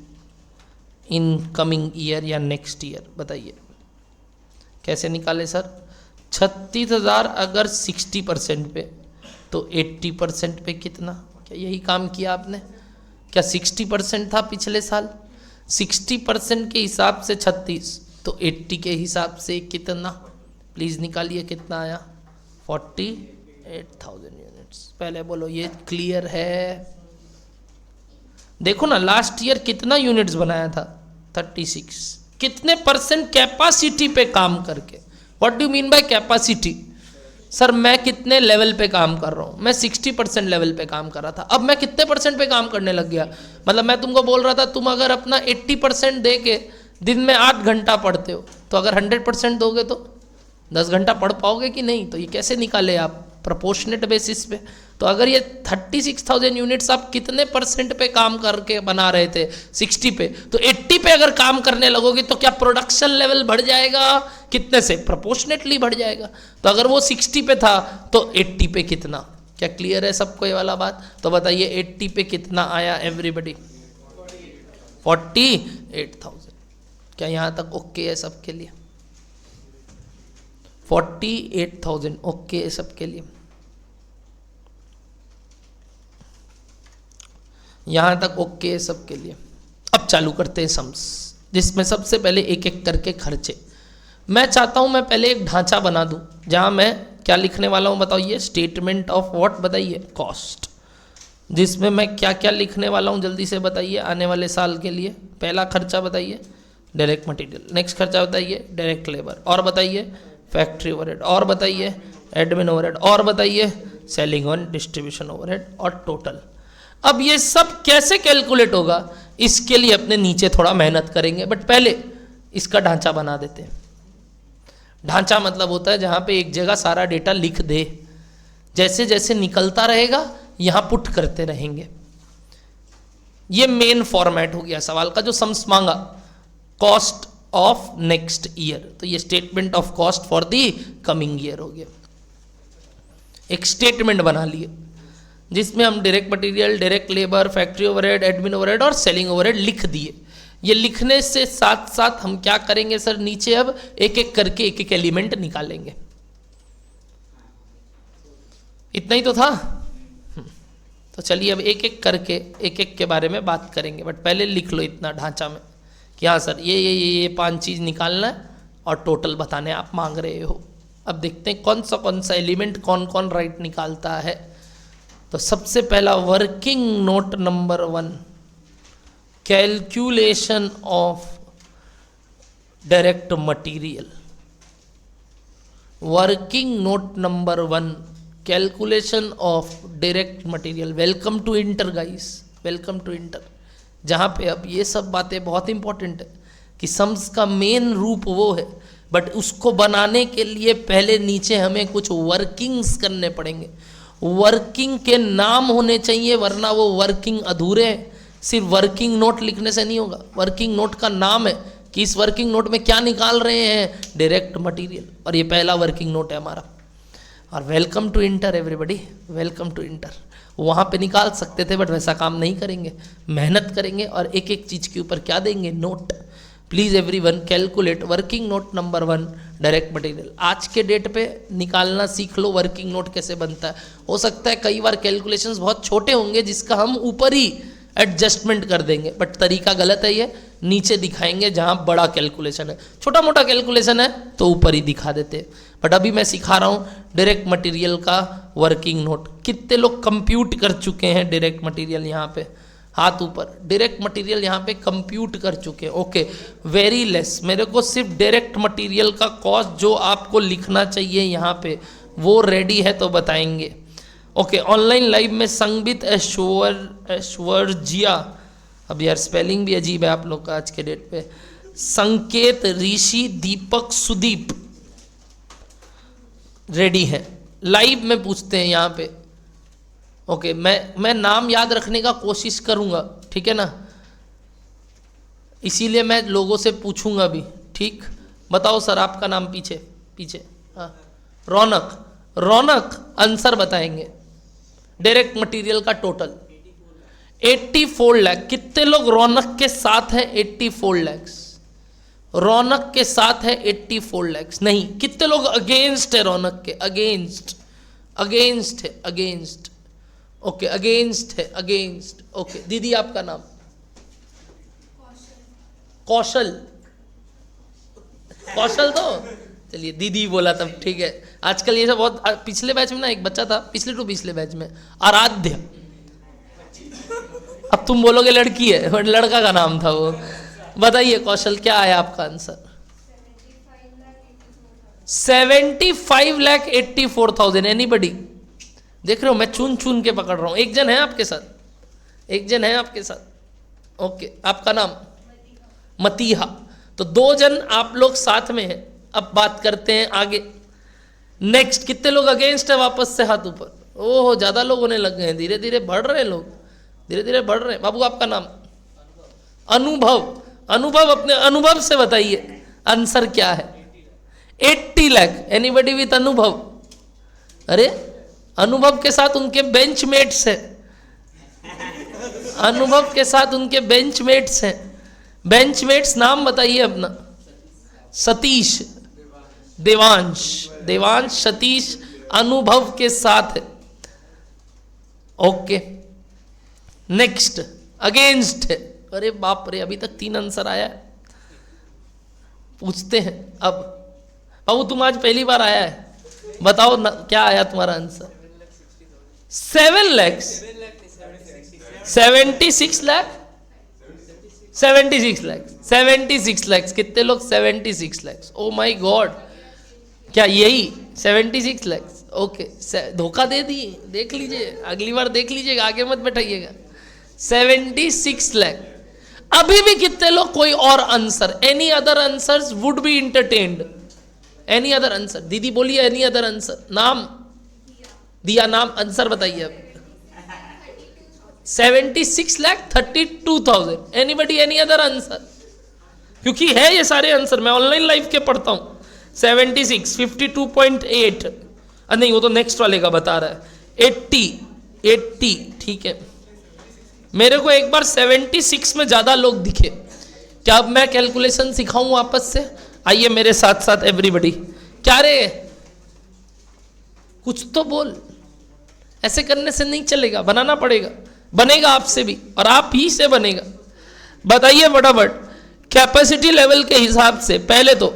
in coming year या नेक्स्ट ईयर, बताइए कैसे निकाले सर। 36,000 अगर 60% पे, तो 80% पे कितना? क्या यही काम किया आपने? क्या 60% था पिछले साल? 60% के हिसाब से 36, तो 80 के हिसाब से कितना? प्लीज़ निकालिए कितना आया। 48,000 यूनिट्स। पहले बोलो ये क्लियर है? देखो ना लास्ट ईयर कितना यूनिट्स बनाया था, 36। कितने परसेंट कैपेसिटी पे काम करके। What do mean by capacity? Sir मैं कितने लेवल पे काम कर रहा हूँ, मैं 60% लेवल पे काम कर रहा था, अब मैं कितने परसेंट पे काम करने लग गया। मतलब मैं तुमको बोल रहा था तुम अगर अपना 80% दे के दिन में 8 घंटा पढ़ते हो, तो अगर 100% दोगे तो 10 घंटा पढ़ पाओगे कि नहीं? तो ये कैसे निकाले आप? प्रोपोर्शनेट बेसिस पे। तो अगर ये 36,000 यूनिट्स आप कितने परसेंट पे काम करके बना रहे थे, 60 पे, तो 80 पे अगर काम करने लगोगे तो क्या प्रोडक्शन लेवल बढ़ जाएगा? कितने से? प्रोपोर्शनेटली बढ़ जाएगा। तो अगर वो 60 पे था तो 80 पे कितना? क्या क्लियर है सबको ये वाला बात? तो बताइए 80 पे कितना आया एवरीबडी? 48,000। क्या यहाँ तक ओके है सबके लिए? 48,000 ओके है सबके लिए? यहाँ तक ओके है सबके लिए? अब चालू करते हैं सम्स, जिसमें सबसे पहले एक एक करके खर्चे। मैं चाहता हूँ मैं पहले एक ढांचा बना दूँ, जहाँ मैं क्या लिखने वाला हूँ बताइए? स्टेटमेंट ऑफ व्हाट बताइए? कॉस्ट। जिसमें मैं क्या क्या लिखने वाला हूँ जल्दी से बताइए आने वाले साल के लिए? पहला खर्चा बताइए डायरेक्ट मटेरियल, नेक्स्ट खर्चा बताइए डायरेक्ट लेबर, और बताइए फैक्ट्री ओवरहेड, और बताइए एडमिन ओवरहेड, और बताइए सेलिंग और डिस्ट्रीब्यूशन ओवरहेड, और टोटल। अब ये सब कैसे कैलकुलेट होगा, इसके लिए अपने नीचे थोड़ा मेहनत करेंगे, बट पहले इसका ढांचा बना देते हैं। ढांचा मतलब होता है जहां पे एक जगह सारा डेटा लिख दे, जैसे जैसे निकलता रहेगा यहां पुट करते रहेंगे। ये मेन फॉर्मेट हो गया सवाल का जो सम्स मांगा। कॉस्ट ऑफ नेक्स्ट ईयर, तो ये statement of cost for the coming year हो गया। एक स्टेटमेंट बना लिए जिसमें हम direct material, direct labour, factory overhead, admin overhead और सेलिंग ओवरहेड लिख दिए। ये लिखने से साथ साथ हम क्या करेंगे सर, नीचे अब एक एक करके एक एक एलिमेंट निकालेंगे। इतना ही तो था। तो चलिए अब एक एक करके एक एक के बारे में बात करेंगे, बट पहले लिख लो इतना ढांचा में कि हाँ सर ये 5 चीज़ निकालना है और टोटल बताने आप मांग रहे हो। अब देखते हैं कौन सा एलिमेंट कौन कौन राइट निकालता है। तो सबसे पहला working note number 1, calculation of direct material. Working note number 1, calculation of direct material. Welcome to inter guys, welcome to inter. जहाँ पे अब ये सब बातें बहुत इंपॉर्टेंट है कि सम्स का मेन रूप वो है, बट उसको बनाने के लिए पहले नीचे हमें कुछ वर्किंग्स करने पड़ेंगे। वर्किंग के नाम होने चाहिए, वरना वो वर्किंग अधूरे हैं। सिर्फ वर्किंग नोट लिखने से नहीं होगा। वर्किंग नोट का नाम है कि इस वर्किंग नोट में क्या निकाल रहे हैं, डायरेक्ट मटेरियल, और ये पहला वर्किंग नोट है हमारा। और welcome to inter everybody, welcome to inter. वहाँ पे निकाल सकते थे बट वैसा काम नहीं करेंगे, मेहनत करेंगे और एक एक चीज़ के ऊपर क्या देंगे, note. Please everyone calculate working note number 1 direct material. आज के डेट पे निकालना सीख लो वर्किंग नोट कैसे बनता है। हो सकता है कई बार कैलकुलेशंस बहुत छोटे होंगे जिसका हम ऊपर ही एडजस्टमेंट कर देंगे, बट तरीका गलत है। ये नीचे दिखाएंगे जहाँ बड़ा कैलकुलेशन है, छोटा मोटा कैलकुलेशन है तो ऊपर ही दिखा देते हैं। बट अभी मैं सिखा रहा हूँ डायरेक्ट मटेरियल का वर्किंग नोट। कितने लोग कंप्यूट कर चुके हैं डायरेक्ट मटेरियल? यहाँ पे हाथ ऊपर। डायरेक्ट मटेरियल यहाँ पे कंप्यूट कर चुके हैं, ओके, वेरी लेस। मेरे को सिर्फ डायरेक्ट मटेरियल का कॉस्ट जो आपको लिखना चाहिए यहाँ पे वो रेडी है तो बताएंगे। ओके, ऑनलाइन लाइव में संबित ऐश्वर्जिया, अब यार स्पेलिंग भी अजीब है आप लोग का आज के डेट पे। संकेत, ऋषि, दीपक, सुदीप रेडी है। लाइव में पूछते हैं यहाँ पे। ओके, मैं नाम याद रखने का कोशिश करूँगा, ठीक है ना, इसीलिए मैं लोगों से पूछूंगा भी। ठीक, बताओ सर आपका नाम पीछे पीछे। हाँ, रौनक, रौनक आंसर बताएंगे। डायरेक्ट मटेरियल का टोटल 84 लाख। कितने लोग रौनक के साथ हैं? 84 लाख रौनक के साथ है। 84 लाख नहीं, कितने लोग अगेंस्ट है रौनक के? अगेंस्ट, अगेंस्ट है, अगेंस्ट। ओके, अगेंस्ट है, अगेंस्ट। ओके, दीदी आपका नाम? कौशल, कौशल तो चलिए दीदी बोला तब ठीक है। आजकल ये सब बहुत, पिछले बैच में ना एक बच्चा था, पिछले बैच में, आराध्य, अब तुम बोलोगे लड़की है, बट लड़का का नाम था वो। बताइए कौशल, क्या आया आपका आंसर? 75,84,000। एनीबडी? देख रहे हो मैं चुन चुन के पकड़ रहा हूं। एक जन है आपके साथ, एक जन है आपके साथ। ओके, आपका नाम? मतीहा। तो 2 जन आप लोग साथ में हैं। अब बात करते हैं आगे। नेक्स्ट, कितने लोग अगेंस्ट है? वापस से हाथ ऊपर। ओहो, ज्यादा लोग होने लग गए हैं, धीरे धीरे बढ़ रहे हैं लोग, धीरे धीरे बढ़ रहे हैं। बाबू आपका नाम? अनुभव। अनुभव, अपने अनुभव से बताइए आंसर क्या है? 80 लाख। एनीबडी विथ अनुभव? अरे अनुभव के साथ उनके बेंचमेट्स हैं, अनुभव के साथ उनके बेंचमेट्स हैं। बेंचमेट्स नाम बताइए अपना। सतीश, देवांश। देवांश, सतीश अनुभव के साथ है। ओके, नेक्स्ट अगेंस्ट है। अरे बाप रे, अभी तक 3 आंसर आया है। पूछते हैं अब। बाबू तुम आज पहली बार आया है, बताओ ना क्या आया तुम्हारा आंसर? 7 लाख। 76 लाख। 76 लाख। 76 लाख। कितने लोग? 76 लाख। ओ माय गॉड, क्या यही 76 लाख? ओके, धोखा दे दिए। देख लीजिए, अगली बार देख लीजिएगा, आगे मत बैठाइएगा। 76 लाख। अभी भी कितने लोग कोई और answer? Any other answers would be entertained. Any other answer? दीदी बोलिए एनी अदर आंसर। नाम दिया, नाम, आंसर बताइए अब। 76,32,000। Anybody, any other answer? क्योंकि है ये सारे आंसर, मैं ऑनलाइन लाइव के पढ़ता हूं। 76, 52.8, नहीं वो तो नेक्स्ट वाले का बता रहा है। 80, ठीक है। मेरे को एक बार 76 में ज्यादा लोग दिखे। क्या अब मैं कैलकुलेशन सिखाऊं वापस से? आइए मेरे साथ साथ एवरीबडी। क्या रे, कुछ तो बोल। ऐसे करने से नहीं चलेगा, बनाना पड़ेगा। बनेगा आपसे भी, और आप ही से बनेगा। बताइए फटाफट, कैपेसिटी लेवल के हिसाब से पहले तो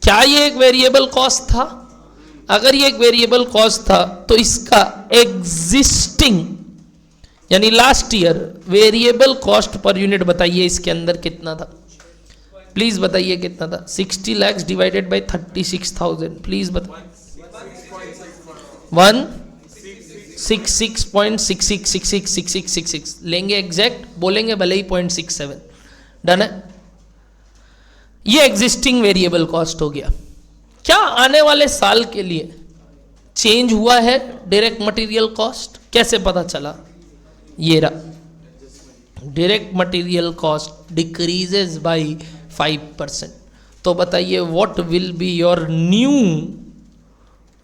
क्या ये एक वेरिएबल कॉस्ट था? अगर ये एक वेरिएबल कॉस्ट था तो इसका एग्जिस्टिंग यानी last year variable cost per unit बताइए इसके अंदर कितना था? प्लीज बताइए कितना था? 60 लाख डिवाइडेड बाय 36,000। प्लीज बताइए। 166.666666 लेंगे एग्जैक्ट, बोलेंगे भले ही 0.67। डन है? ये एग्जिस्टिंग वेरिएबल कॉस्ट हो गया। क्या आने वाले साल के लिए चेंज हुआ है डायरेक्ट मटेरियल कॉस्ट? कैसे पता चला? ये रहा, direct material cost decreases bye 5%। तो बताइए what will be your new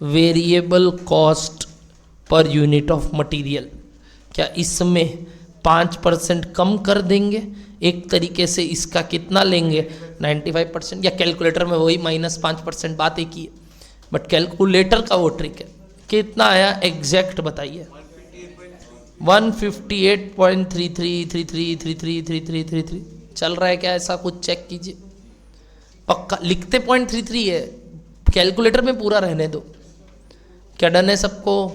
variable cost per unit of material? क्या इसमें 5% कम कर देंगे? एक तरीके से इसका कितना लेंगे? 95%, या कैलकुलेटर में वही -5% बात एक ही है, बट कैलकुलेटर का वो ट्रिक है। कितना आया एग्जैक्ट बताइए? 158.3333333333 चल रहा है क्या? ऐसा कुछ चेक कीजिए, पक्का लिखते 0.33 है, कैलकुलेटर में पूरा रहने दो। क्या डन है सबको?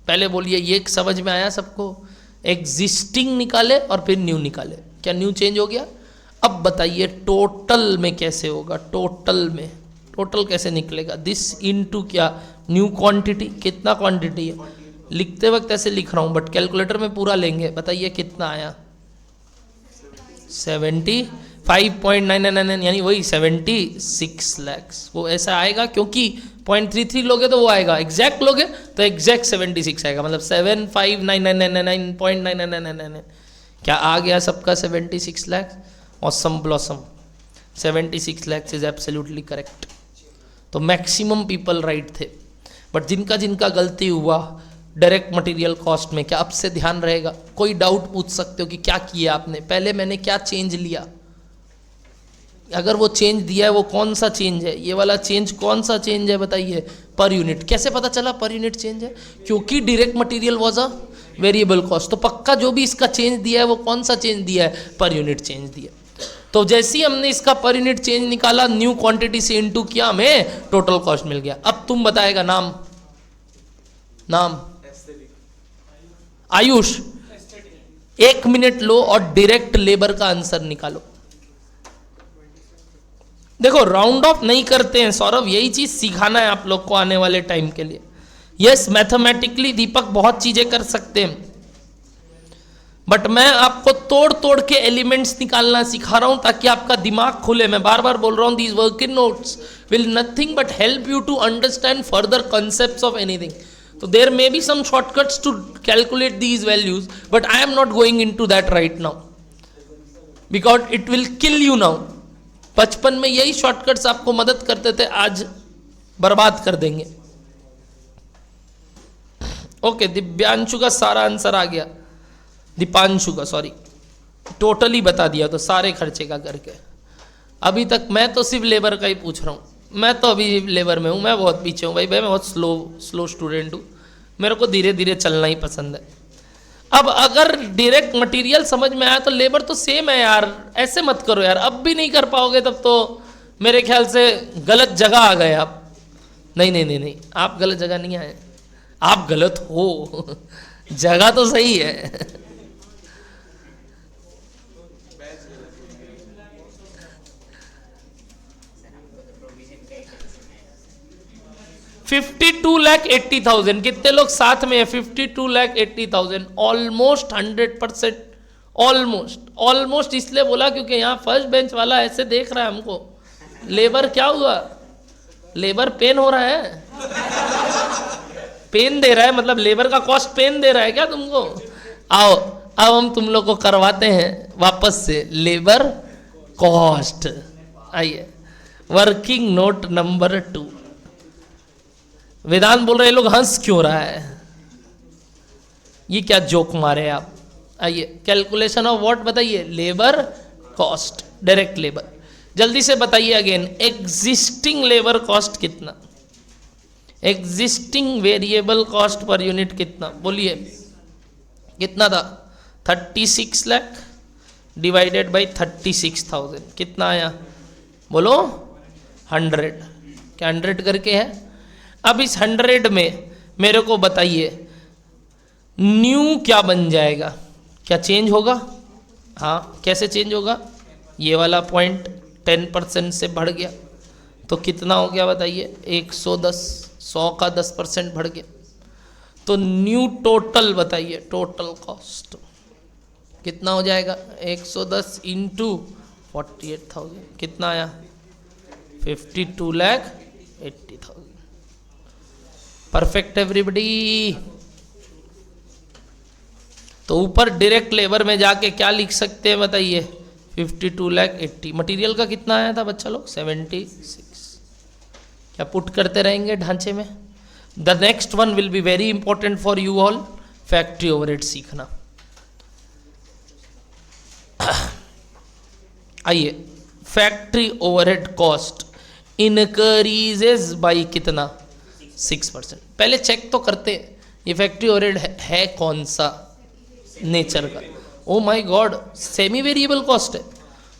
पहले बोलिए ये समझ में आया सबको? एग्जिस्टिंग निकाले और फिर न्यू निकाले। क्या न्यू चेंज हो गया? अब बताइए टोटल में कैसे होगा? टोटल में, टोटल कैसे निकलेगा? दिस इनटू क्या? New quantity. कितना क्वांटिटी है? लिखते वक्त ऐसे लिख रहा हूं, बट कैलकुलेटर में पूरा लेंगे। बताइए कितना आया? 75.999 यानी वही 76 लाख। वो ऐसा आएगा क्योंकि 0.33 लोगे तो वो आएगा, एग्जैक्ट लोगे तो एग्जैक्ट 76 आएगा, मतलब 75,999.99999। क्या आ गया सबका 76 lakh? Awesome blossom. 76 lakh is absolutely correct. तो मैक्सिमम पीपल राइट थे, बट जिनका जिनका गलती हुआ डायरेक्ट मटेरियल कॉस्ट में, क्या अब से ध्यान रहेगा? कोई डाउट पूछ सकते हो कि क्या किया आपने, पहले मैंने क्या चेंज लिया? अगर वो चेंज दिया है वो कौन सा चेंज है? ये वाला चेंज कौन सा चेंज है बताइए? Per unit. कैसे पता चला पर यूनिट चेंज है? क्योंकि direct material was a variable cost. तो पक्का जो भी इसका चेंज दिया है वो कौन सा चेंज दिया है? पर यूनिट चेंज दिया। तो जैसे ही हमने इसका पर यूनिट चेंज निकाला, न्यू क्वांटिटी से इनटू किया, हमें टोटल कॉस्ट मिल गया। अब तुम बताएगा नाम, नाम आयुष, 1 मिनट लो और डायरेक्ट लेबर का आंसर निकालो। देखो राउंड ऑफ नहीं करते हैं सौरभ, यही चीज सिखाना है आप लोग को आने वाले टाइम के लिए। यस मैथमेटिकली दीपक बहुत चीजें कर सकते हैं, बट मैं आपको तोड़ तोड़ के एलिमेंट्स निकालना सिखा रहा हूं ताकि आपका दिमाग खुले। मैं बार बार बोल रहा हूं, these working notes will nothing but help you to understand further concepts of anything. तो there may be some shortcuts to calculate these values, but I am not going into that right now because it will kill you now. बचपन में यही shortcuts आपको मदद करते थे, आज बर्बाद कर देंगे। ओके, दिव्यांशु का सारा आंसर आ गया, दीपांशु का सॉरी, टोटली बता दिया तो सारे खर्चे का करके। अभी तक मैं तो सिर्फ लेबर का ही पूछ रहा हूँ, मैं तो अभी लेबर में हूँ, मैं बहुत पीछे हूँ भाई मैं बहुत स्लो स्टूडेंट हूँ, मेरे को धीरे धीरे चलना ही पसंद है। अब अगर डायरेक्ट मटेरियल समझ में आया तो लेबर तो सेम है यार, ऐसे मत करो यार। अब भी नहीं कर पाओगे तब तो मेरे ख्याल से गलत जगह आ गए आप। नहीं नहीं नहीं नहीं, आप गलत जगह नहीं आए, आप गलत हो जगह तो सही है। 52,80,000 कितने लोग साथ में है? 52,80,000, ऑलमोस्ट 100%। ऑलमोस्ट इसलिए बोला क्योंकि यहाँ फर्स्ट बेंच वाला ऐसे देख रहा है हमको। लेबर क्या हुआ? लेबर पेन हो रहा है, पेन दे रहा है, मतलब लेबर का कॉस्ट पेन दे रहा है क्या तुमको? आओ अब हम तुम लोग को करवाते हैं वापस से लेबर कॉस्ट। आइए, वर्किंग नोट नंबर 2। वेदांत बोल रहे लोग हंस क्यों रहा है, ये क्या जोक मारे आप? आइए, कैलकुलेशन ऑफ व्हाट बताइए? Labour cost, direct labour. जल्दी से बताइए अगेन, एग्जिस्टिंग लेबर कॉस्ट कितना? Existing variable cost per unit कितना? बोलिए कितना था? 36 लाख डिवाइडेड बाई 36,000 कितना आया? बोलो 100। क्या 100 करके है? अब इस 100 में मेरे को बताइए न्यू क्या बन जाएगा? क्या चेंज होगा? हाँ, कैसे चेंज होगा? ये वाला पॉइंट 10% से बढ़ गया तो कितना हो गया बताइए? 110, 100 का 10% बढ़ गया तो न्यू टोटल बताइए, टोटल कॉस्ट कितना हो जाएगा? 110 इंटू 48,000 कितना आया? 52,80,000। Perfect everybody. तो ऊपर डायरेक्ट लेबर में जाके क्या लिख सकते हैं बताइए? 52,80,000। मटेरियल का कितना आया था बच्चा लोग? 76। क्या पुट करते रहेंगे ढांचे में? The next one will be very important for you all, factory overhead सीखना। आइए, factory overhead cost increases by कितना? 6%। पहले चेक तो करते ये फैक्ट्री ओवरहेड है कौन सा नेचर का। ओ my God, semi variable cost है।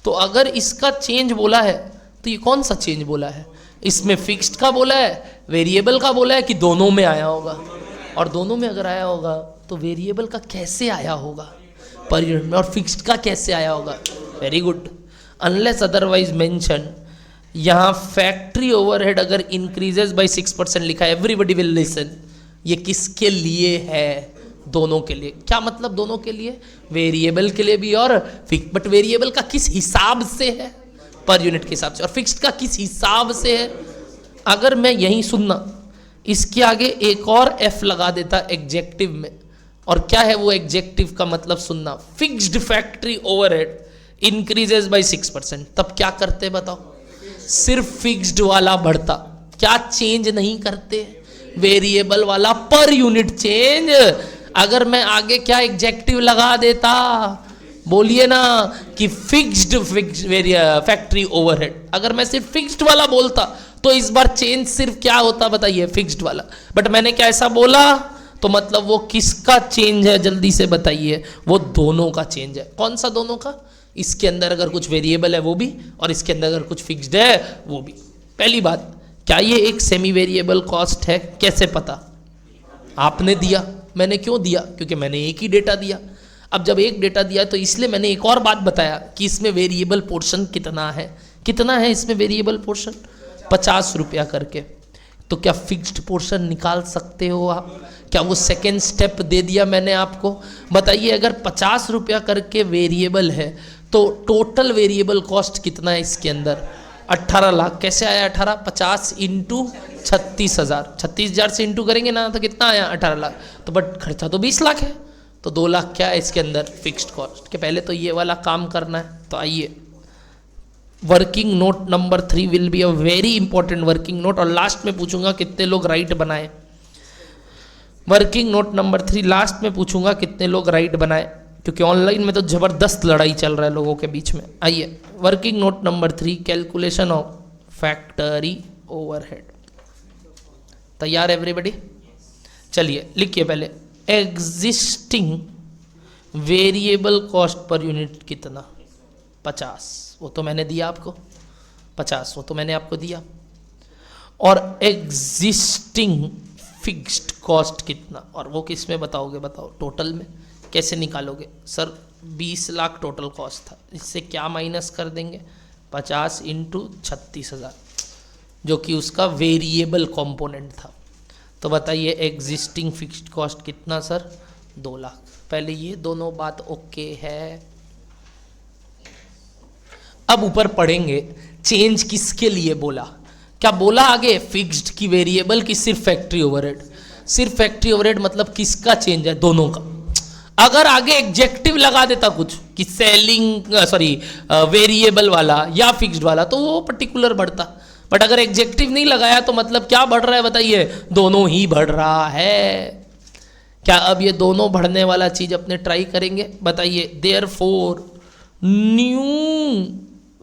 तो अगर इसका चेंज बोला है तो ये कौन सा चेंज बोला है? इसमें फिक्स्ड का बोला है, वेरिएबल का बोला है, कि दोनों में आया होगा? और दोनों में अगर आया होगा तो वेरिएबल का कैसे आया होगा पर यूनिट में, और फिक्स्ड का कैसे आया होगा? Very good. Unless otherwise mention, यहाँ फैक्ट्री ओवरहेड अगर इंक्रीजेस बाय 6% लिखा है, एवरीबडी विल लिसन। ये किसके लिए है? दोनों के लिए। क्या मतलब दोनों के लिए? वेरिएबल के लिए भी और फिक्स। बट वेरिएबल का किस हिसाब से है? पर यूनिट के हिसाब से। और फिक्स्ड का किस हिसाब से है? अगर मैं यही सुनना, इसके आगे एक और एफ लगा देता एग्जेक्टिव में, और क्या है वो एग्जेक्टिव का मतलब सुनना, fixed factory overhead increases by 6%, तब क्या करते बताओ? सिर्फ फिक्स्ड वाला बढ़ता, क्या चेंज नहीं करते? वेरिएबल वाला पर यूनिट चेंज। अगर मैं आगे क्या एग्जेक्टिव लगा देता? बोलिए ना कि फिक्स्ड फैक्ट्री ओवरहेड। अगर मैं सिर्फ फिक्स्ड वाला बोलता तो इस बार चेंज सिर्फ क्या होता बताइए? फिक्स्ड वाला। बट मैंने क्या ऐसा बोला तो मतलब वो किसका चेंज है? जल्दी से बताइए। वो दोनों का चेंज है। कौन सा दोनों का? इसके अंदर अगर कुछ वेरिएबल है वो भी, और इसके अंदर अगर कुछ फिक्स्ड है वो भी। पहली बात, क्या ये एक सेमी वेरिएबल कॉस्ट है? कैसे पता? आपने दिया। मैंने क्यों दिया? क्योंकि मैंने एक ही डेटा दिया। अब जब एक डेटा दिया तो इसलिए मैंने एक और बात बताया कि इसमें वेरिएबल पोर्शन कितना है। कितना है इसमें वेरिएबल पोर्शन? 50 रुपया करके। तो क्या फिक्स्ड पोर्शन निकाल सकते हो आप? क्या वो सेकेंड स्टेप दे दिया मैंने आपको? बताइए, अगर 50 रुपया करके वेरिएबल है तो टोटल वेरिएबल कॉस्ट कितना है इसके अंदर? 18 लाख। कैसे आया 18? 50 इंटू 36,000। 36,000 से इंटू करेंगे ना तो कितना आया? 18 लाख। तो बट खर्चा तो 20 लाख है, तो 2 लाख क्या है इसके अंदर? फिक्स्ड कॉस्ट के। पहले तो ये वाला काम करना है। तो आइए, working note number 3 will be a very important working note, और लास्ट में पूछूंगा कितने लोग राइट बनाए। वर्किंग नोट नंबर 3 लास्ट में पूछूंगा कितने लोग राइट बनाए, क्योंकि ऑनलाइन में तो जबरदस्त लड़ाई चल रहा है लोगों के बीच में। आइए, working note number 3, calculation of factory overhead. तैयार एवरीबॉडी? चलिए लिखिए पहले, existing variable cost per unit कितना? 50, वो तो मैंने दिया आपको। 50 वो तो मैंने आपको दिया। और एग्जिस्टिंग फिक्स्ड कॉस्ट कितना? और वो किस में बताओगे? बताओ टोटल में। कैसे निकालोगे? सर 20 लाख टोटल कॉस्ट था, इससे क्या माइनस कर देंगे? 50 इंटू 36,000, जो कि उसका वेरिएबल कंपोनेंट था। तो बताइए एग्जिस्टिंग फिक्स्ड कॉस्ट कितना सर? 2 लाख। पहले ये दोनों बात ओके है। अब ऊपर पढ़ेंगे चेंज किसके लिए बोला। क्या बोला आगे? फिक्स्ड की वेरिएबल की सिर्फ फैक्ट्री ओवरहेड? सिर्फ फैक्ट्री ओवरहेड मतलब किसका चेंज है? दोनों का। अगर आगे एग्जेक्टिव लगा देता कुछ कि सेलिंग वेरिएबल वाला या फिक्स्ड वाला, तो वो पर्टिकुलर बढ़ता। बट अगर एग्जेक्टिव नहीं लगाया तो मतलब क्या बढ़ रहा है? बताइए, दोनों ही बढ़ रहा है। क्या अब ये दोनों बढ़ने वाला चीज अपने ट्राई करेंगे? बताइए, therefore new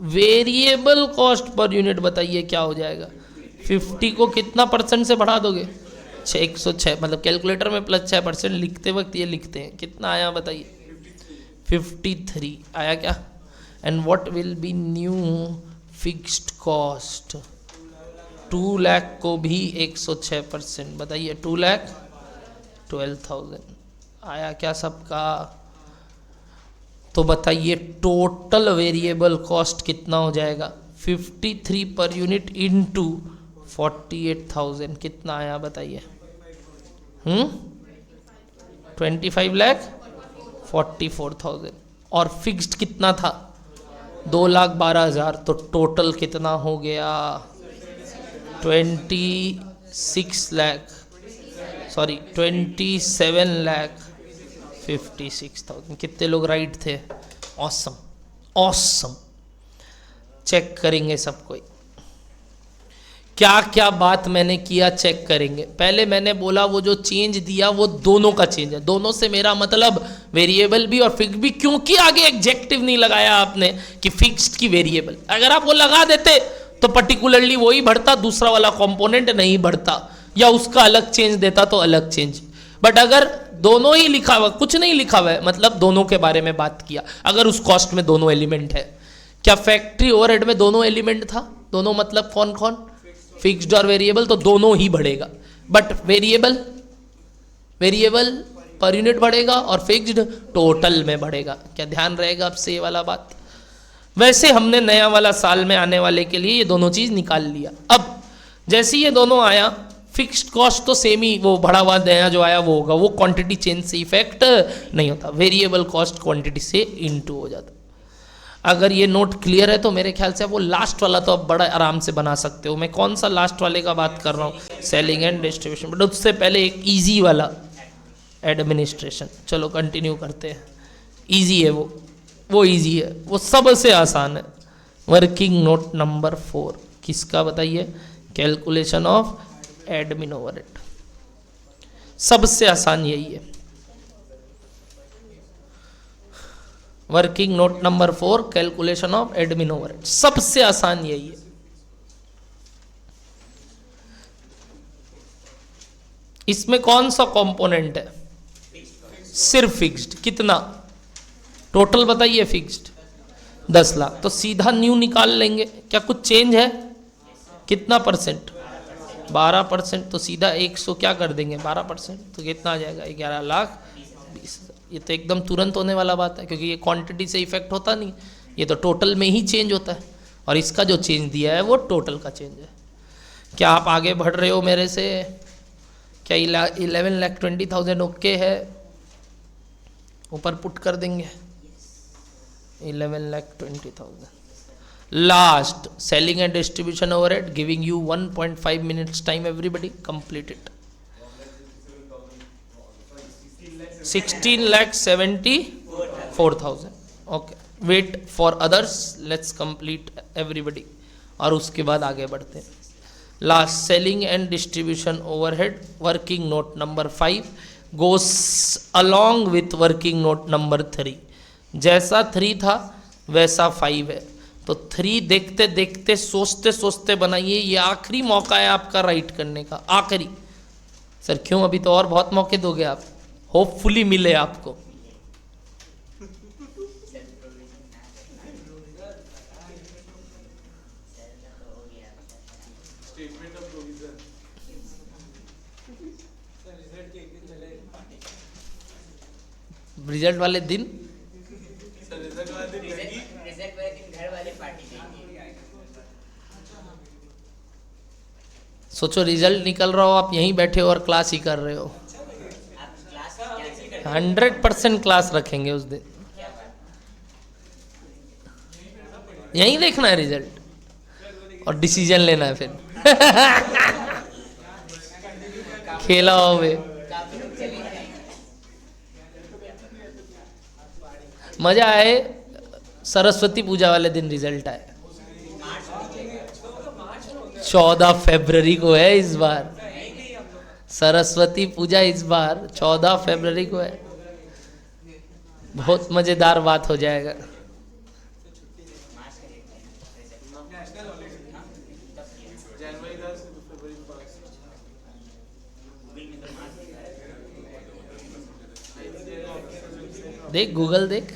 variable cost per unit बताइए क्या हो जाएगा? 50 को कितना परसेंट से बढ़ा दोगे? 106, मतलब कैलकुलेटर में +6% लिखते वक्त ये लिखते हैं। कितना आया बताइए? 53 आया क्या? And what will be new fixed cost? 2 lakh को भी 106%, बताइए 2,12,000 आया क्या सबका? तो बताइए टोटल वेरिएबल कॉस्ट कितना हो जाएगा? 53 पर यूनिट इंटू 48,000 कितना आया बताइए? 25 लाख 44,000। और फिक्स्ड कितना था? 2,12,000। तो टोटल कितना हो गया? 27,56,000। कितने लोग राइट थे? Awesome awesome. चेक करेंगे सब कोई, क्या क्या बात मैंने किया चेक करेंगे। पहले मैंने बोला वो जो चेंज दिया वो दोनों का चेंज है। दोनों से मेरा मतलब वेरिएबल भी और फिक्स भी, क्योंकि आगे एग्जेक्टिव नहीं लगाया आपने कि फिक्स्ड की वेरिएबल। अगर आप वो लगा देते तो पर्टिकुलरली वही बढ़ता, दूसरा वाला कंपोनेंट नहीं बढ़ता, या उसका अलग चेंज देता तो अलग चेंज। बट अगर दोनों ही लिखा हुआ, कुछ नहीं लिखा हुआ है, मतलब दोनों के बारे में बात किया। अगर उस कॉस्ट में दोनों एलिमेंट है, क्या फैक्ट्री ओवरहेड में दोनों एलिमेंट था? दोनों मतलब कौन कौन? फिक्स्ड और वेरिएबल, तो दोनों ही बढ़ेगा। बट वेरिएबल पर यूनिट बढ़ेगा और फिक्स्ड टोटल में बढ़ेगा। क्या ध्यान रहेगा आपसे ये वाला बात? वैसे हमने नया वाला साल में आने वाले के लिए ये दोनों चीज निकाल लिया। अब जैसे ये दोनों आया, फिक्स्ड कॉस्ट तो सेम ही, वो बढ़ा हुआ नया जो आया वो होगा, वो क्वांटिटी चेंज से इफेक्ट नहीं होता। वेरिएबल कॉस्ट क्वांटिटी से इनटू हो जाता। अगर ये नोट क्लियर है तो मेरे ख्याल से वो लास्ट वाला तो आप बड़ा आराम से बना सकते हो। मैं कौन सा लास्ट वाले का बात कर रहा हूँ? Selling and distribution. बट उससे पहले एक इजी वाला, एडमिनिस्ट्रेशन। चलो कंटिन्यू करते हैं। इजी है वो इजी है, वो सबसे आसान है। वर्किंग नोट नंबर 4 किसका बताइए? Calculation of admin overhead. सबसे आसान यही है। Working note number 4 calculation of admin overhead, सबसे आसान यही है। इसमें कौन सा कंपोनेंट है? सिर्फ फिक्स्ड। कितना टोटल बताइए? फिक्स्ड 10 लाख। तो सीधा न्यू निकाल लेंगे। क्या कुछ चेंज है? कितना परसेंट? 12%। तो सीधा 100 क्या कर देंगे? 12%। तो कितना आ जाएगा? 11,20,000। ये तो एकदम तुरंत होने वाला बात है, क्योंकि ये क्वांटिटी से इफेक्ट होता नहीं, ये तो टोटल में ही चेंज होता है, और इसका जो चेंज दिया है वो टोटल का चेंज है। क्या आप आगे बढ़ रहे हो मेरे से? क्या 11,20,000 ओके है? ऊपर पुट कर देंगे 11,20,000। Last, selling and distribution overhead, giving you 1.5 minutes time, everybody complete it. 16,74,000। Okay, wait for others, let's complete everybody, और उसके बाद आगे बढ़ते हैं। Last, selling and distribution overhead, working note number 5 goes along with working note number 3। जैसा 3 था वैसा 5 है, तो 3 देखते देखते सोचते सोचते बनाइए, ये आखिरी मौका है आपका राइट करने का, आखिरी। सर क्यों, अभी तो और बहुत मौके दोगे आप, होपफुली मिले आपको। रिजल्ट वाले दिन सोचो, रिजल्ट निकल रहा हो, आप यहीं बैठे हो और क्लास ही कर रहे हो। 100% क्लास रखेंगे उस दिन, यहीं देखना है रिजल्ट और डिसीजन लेना है फिर। खेला हो वे, मजा आए। सरस्वती पूजा वाले दिन रिजल्ट आए, 14 फरवरी को है इस बार सरस्वती पूजा, इस बार 14 फरवरी को है। बहुत मजेदार बात हो जाएगा। देख गूगल देख,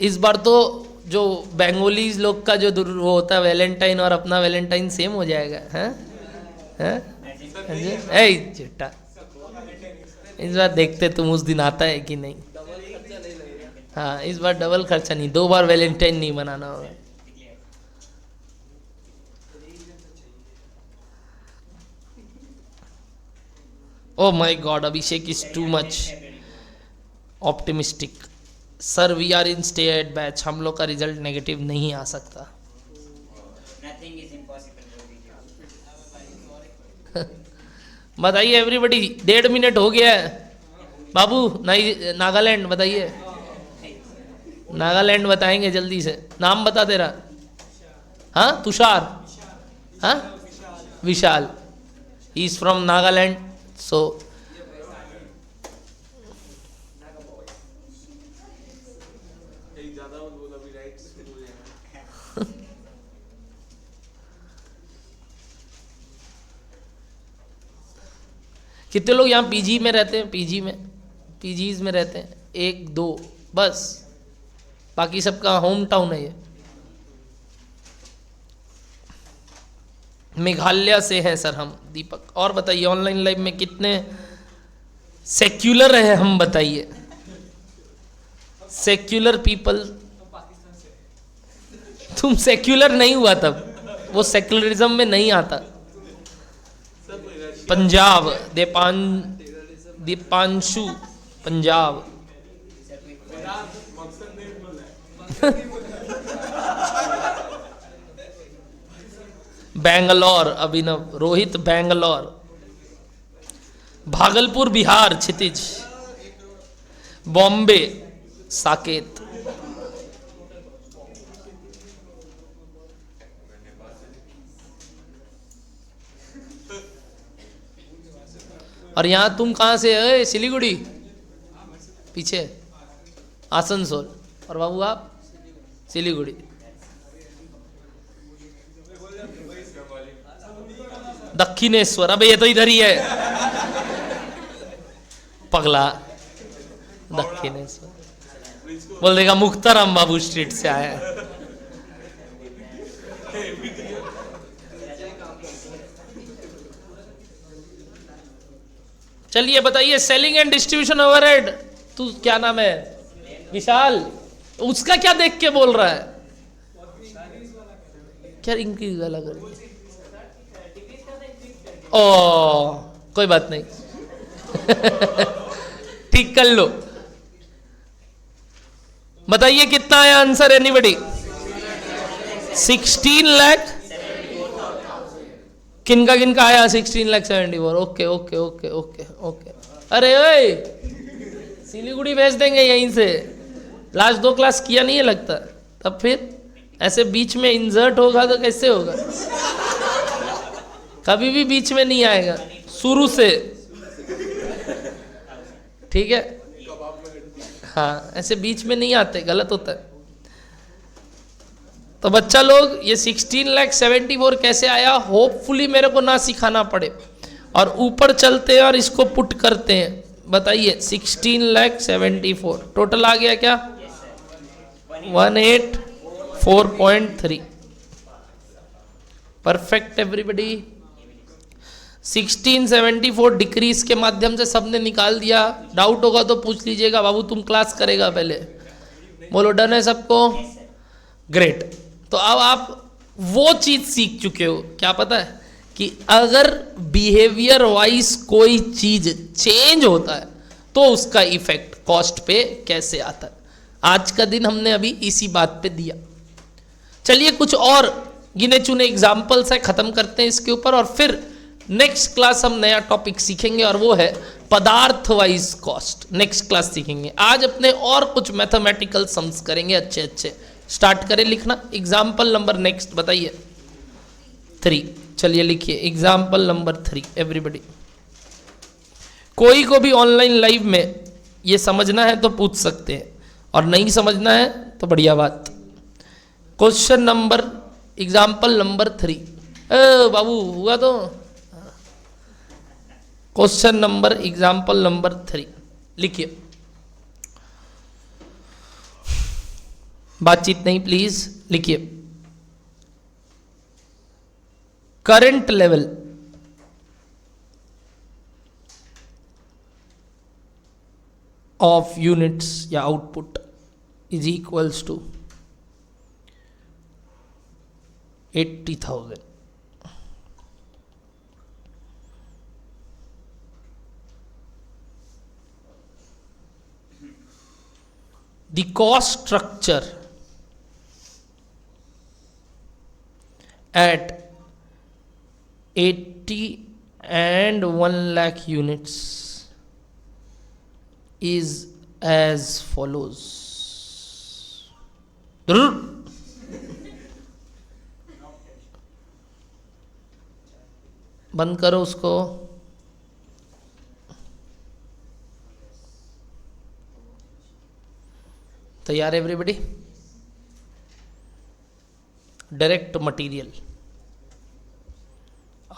इस बार तो जो बेंगोलीज लोग का जो वो होता है वैलेंटाइन और अपना वैलेंटाइन सेम हो जाएगा, हैं हैं चिट्टा। इस बार देखते तुम उस दिन आता है कि नहीं। हाँ, इस बार डबल खर्चा नहीं, 2 बार वैलेंटाइन नहीं मनाना होगा। Oh my god, Abhishek is too much optimistic. Sir we are in stay at batch, हम लोग का रिजल्ट नेगेटिव नहीं आ सकता। बताइए एवरीबडी, 1.5 मिनट हो गया है। बाबू नहीं, नागालैंड बताइए, नागालैंड बताएंगे जल्दी से। नाम बता तेरा? हाँ तुषार, हाँ विशाल, ही इज फ्रॉम नागालैंड। सो कितने लोग यहाँ पीजी में रहते हैं? पीजी में, पीजीज में रहते हैं? 1 2 बस, बाकी सबका होम टाउन है ये। मेघालय से हैं सर हम, दीपक। और बताइए ऑनलाइन लाइव में कितने सेक्युलर है हम, बताइए। सेक्युलर पीपल, तुम सेक्युलर नहीं हुआ तब, वो सेक्युलरिज्म में नहीं आता। पंजाब, दीपांशु पंजाब। बैंगलोर अभिनव, रोहित बैंगलोर। भागलपुर बिहार क्षितिज। बॉम्बे साकेत। और यहाँ तुम कहाँ से है? सिलीगुड़ी पीछे, आसनसोल। और बाबू आप? सिलीगुड़ी। दक्षिणेश्वर, अबे ये तो इधर ही है पगला। दक्षिणेश्वर बोल देगा मुख्ताराम बाबू स्ट्रीट से आया है। चलिए बताइए, सेलिंग एंड डिस्ट्रीब्यूशन ओवरहेड, तू क्या नाम है विशाल, उसका क्या देख के बोल रहा है? क्या इंक्रीज वाला कर? ओ कोई बात नहीं ठीक कर लो। बताइए कितना आया आंसर एनीबडी? 16 लाख। किनका किनका आया 16,74,000? Okay okay okay okay okay. अरे ओए, सिलीगुड़ी भेज देंगे यहीं से। लास्ट 2 क्लास किया नहीं है लगता, तब फिर ऐसे बीच में इंसर्ट होगा तो कैसे होगा? कभी भी बीच में नहीं आएगा, शुरू से। ठीक है, हाँ ऐसे बीच में नहीं आते, गलत होता है। तो बच्चा लोग ये 16,74,000 कैसे आया? होपफुली मेरे को ना सिखाना पड़े, और ऊपर चलते हैं और इसको पुट करते हैं। बताइए 16,74,000 टोटल आ गया क्या? 184.3। Perfect everybody. 1674 डिक्रीज के माध्यम से सबने निकाल दिया। डाउट होगा तो पूछ लीजिएगा, बाबू तुम क्लास करेगा पहले। बोलो डन है सबको? ग्रेट। तो अब आप वो चीज सीख चुके हो, क्या पता है कि अगर बिहेवियर वाइज कोई चीज चेंज होता है तो उसका इफेक्ट कॉस्ट पे कैसे आता है। आज का दिन हमने अभी इसी बात पे दिया। चलिए कुछ और गिने चुने एग्जाम्पल्स है, खत्म करते हैं इसके ऊपर, और फिर नेक्स्ट क्लास हम नया टॉपिक सीखेंगे और वो है पदार्थ वाइज कॉस्ट। नेक्स्ट क्लास सीखेंगे। आज अपने और कुछ मैथमेटिकल सम्स करेंगे अच्छे अच्छे। स्टार्ट करें लिखना। एग्जाम्पल नंबर नेक्स्ट बताइए 3। चलिए लिखिए एग्जाम्पल नंबर 3 एवरीबडी। कोई को भी ऑनलाइन लाइव में ये समझना है तो पूछ सकते हैं, और नहीं समझना है तो बढ़िया बात। Question number example number 3। बाबू हुआ तो क्वेश्चन नंबर एग्जाम्पल नंबर 3 लिखिए। बातचीत नहीं प्लीज, लिखिए। करंट लेवल ऑफ यूनिट्स या output is equals to 80,000। The cost structure at 80 and 1 lakh units is as follows. बंद करो उसको। तैयार everybody? Direct material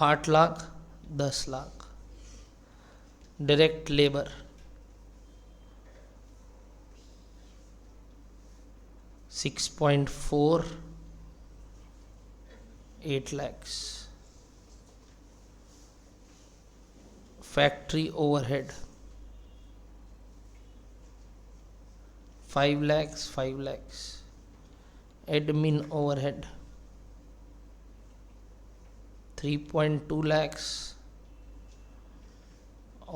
8 lakh 10 lakh, direct labour 6.4 8 lakhs, factory overhead 5 lakhs 5 lakhs, admin overhead 3.2 lakhs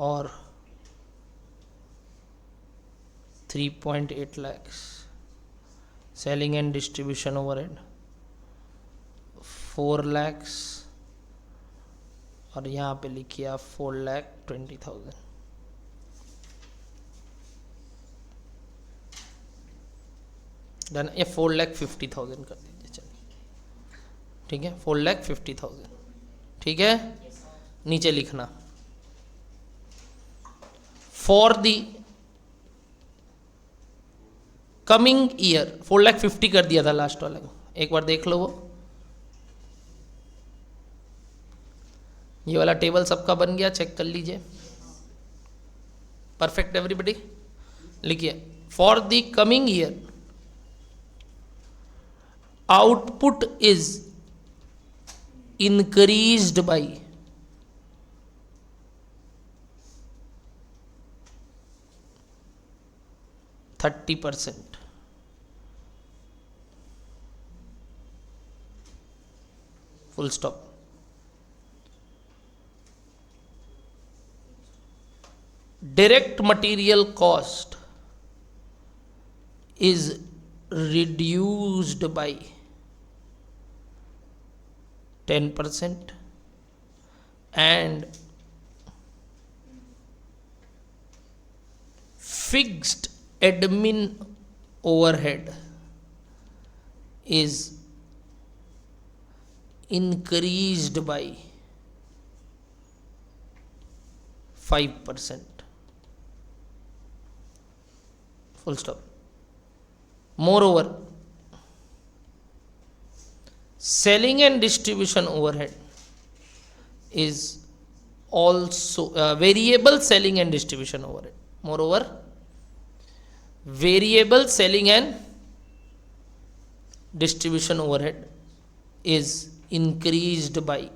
और 3.8 lakhs, selling and distribution overhead 4 lakhs, और यहाँ पे लिखिए आप 4,20,000। डन। ये 4,50,000 कर दीजिए। चलिए ठीक है, 4,50,000। ठीक है, नीचे लिखना फॉर द कमिंग ईयर। 4,50,000 कर दिया था लास्ट वाले को, एक बार देख लो। वो ये वाला टेबल सबका बन गया, चेक कर लीजिए। Perfect everybody? लिखिए for the coming year output is increased by 30%. Full stop. Direct material cost is reduced by 10% and fixed admin overhead is increased by 5%. Full stop. Moreover, selling and distribution overhead is also variable selling and distribution overhead. Moreover, variable selling and distribution overhead is increased by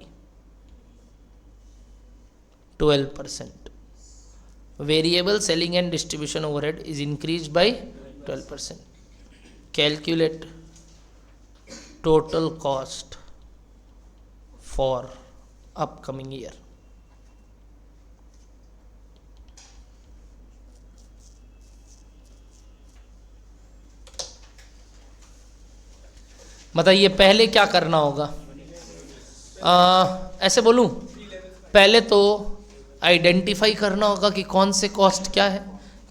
12%. Variable selling and distribution overhead is increased by 12%. Calculate total cost for upcoming year. बताइए पहले क्या करना होगा? ऐसे बोलूं, पहले तो identify करना होगा कि कौन से कॉस्ट क्या है.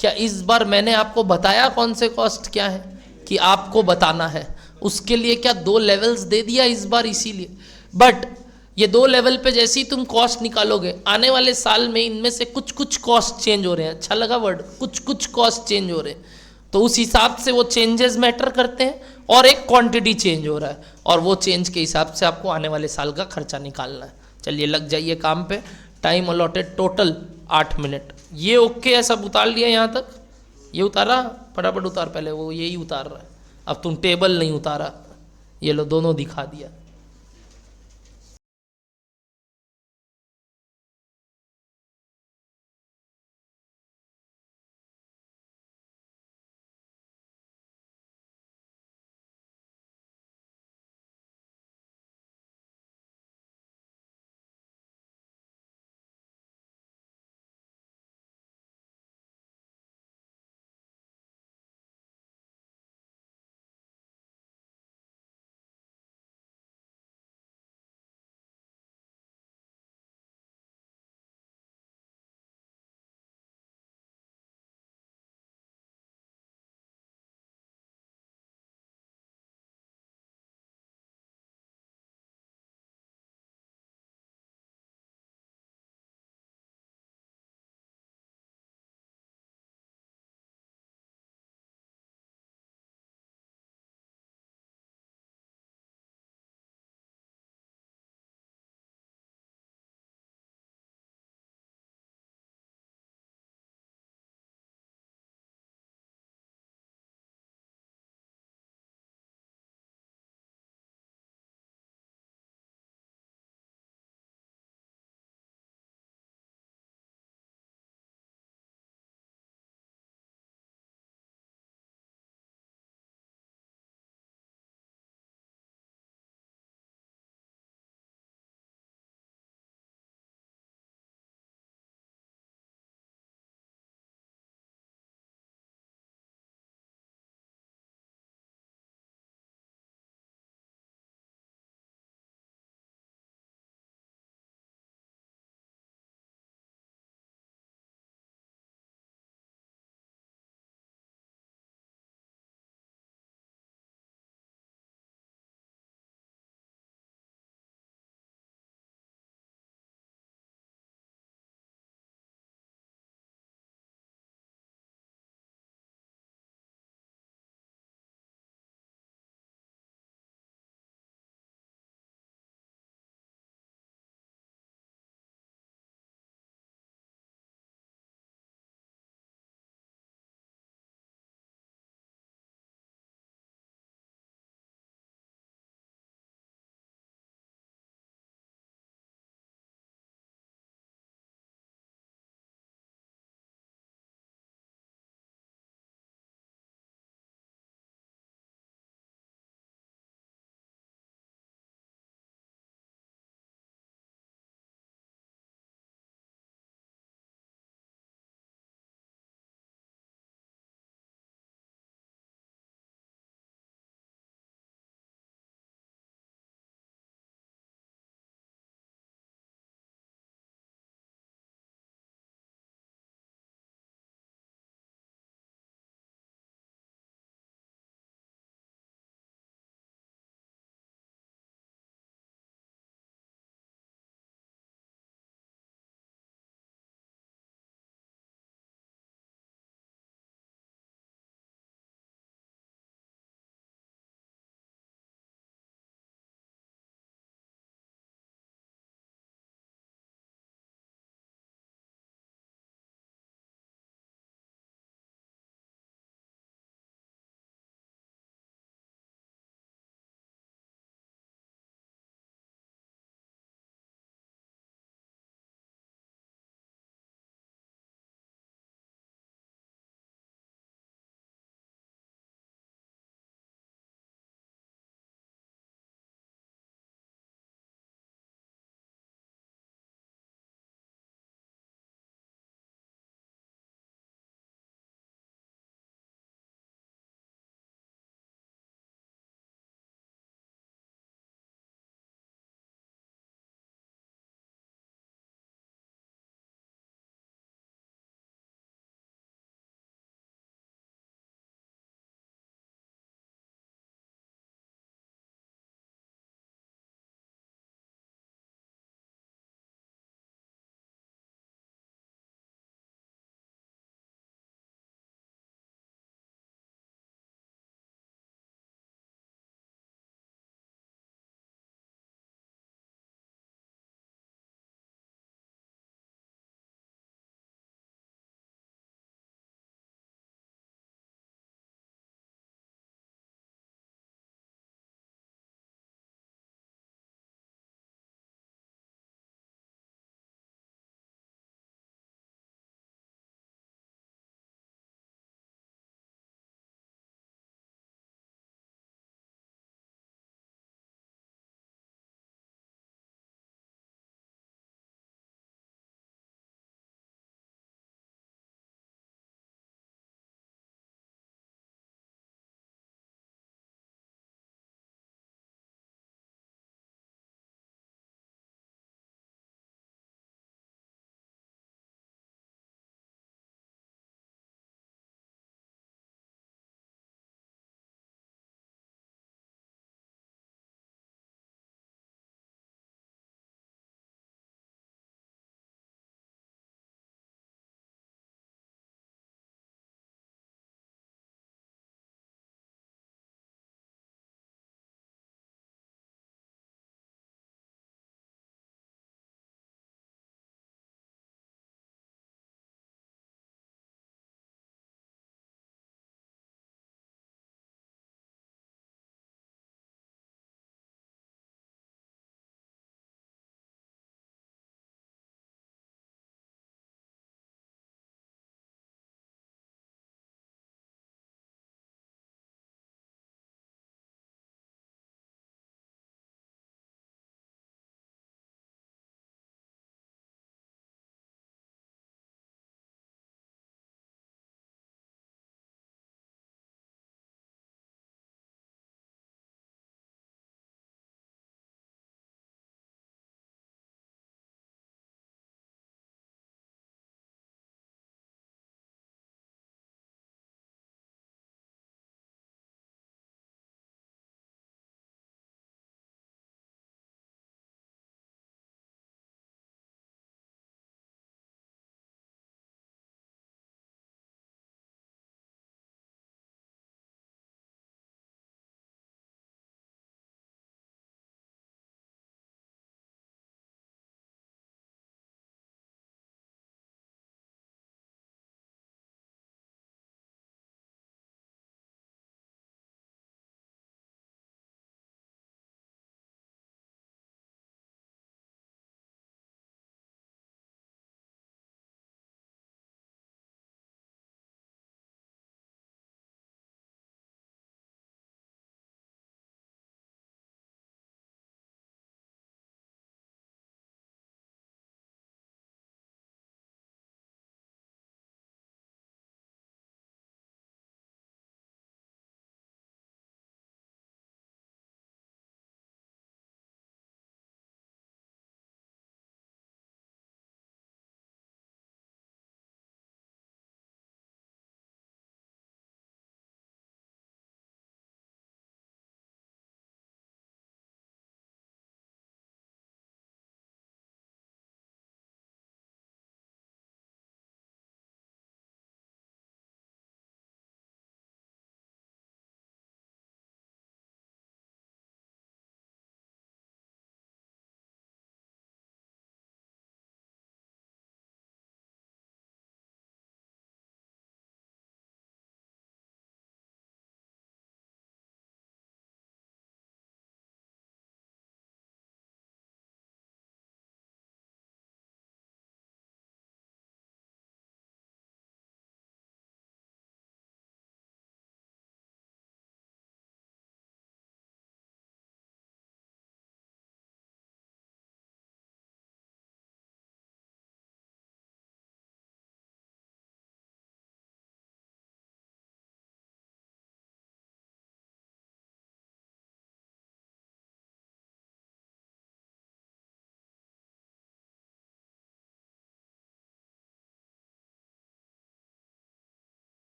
क्या इस बार मैंने आपको बताया कौन से कॉस्ट क्या है कि आपको बताना है? उसके लिए क्या 2 लेवल्स दे दिया इस बार, इसीलिए. बट ये 2 लेवल पे जैसे ही तुम कॉस्ट निकालोगे, आने वाले साल में इनमें से कुछ कुछ कॉस्ट चेंज हो रहे हैं. अच्छा लगा वर्ड, कुछ कुछ कॉस्ट चेंज हो रहे हैं. तो उस हिसाब से वो चेंजेस मैटर करते हैं और एक क्वांटिटी चेंज हो रहा है और वो चेंज के हिसाब से आपको आने वाले साल का खर्चा निकालना है. चलिए लग जाइए काम पे. Time allotted total 8 minute. ये ओके है, सब उतार लिया यहाँ तक? ये उतारा? फटाफट उतार, पहले वो यही उतार रहा है. अब तुम टेबल नहीं उतारा, ये लो दोनों दिखा दिया.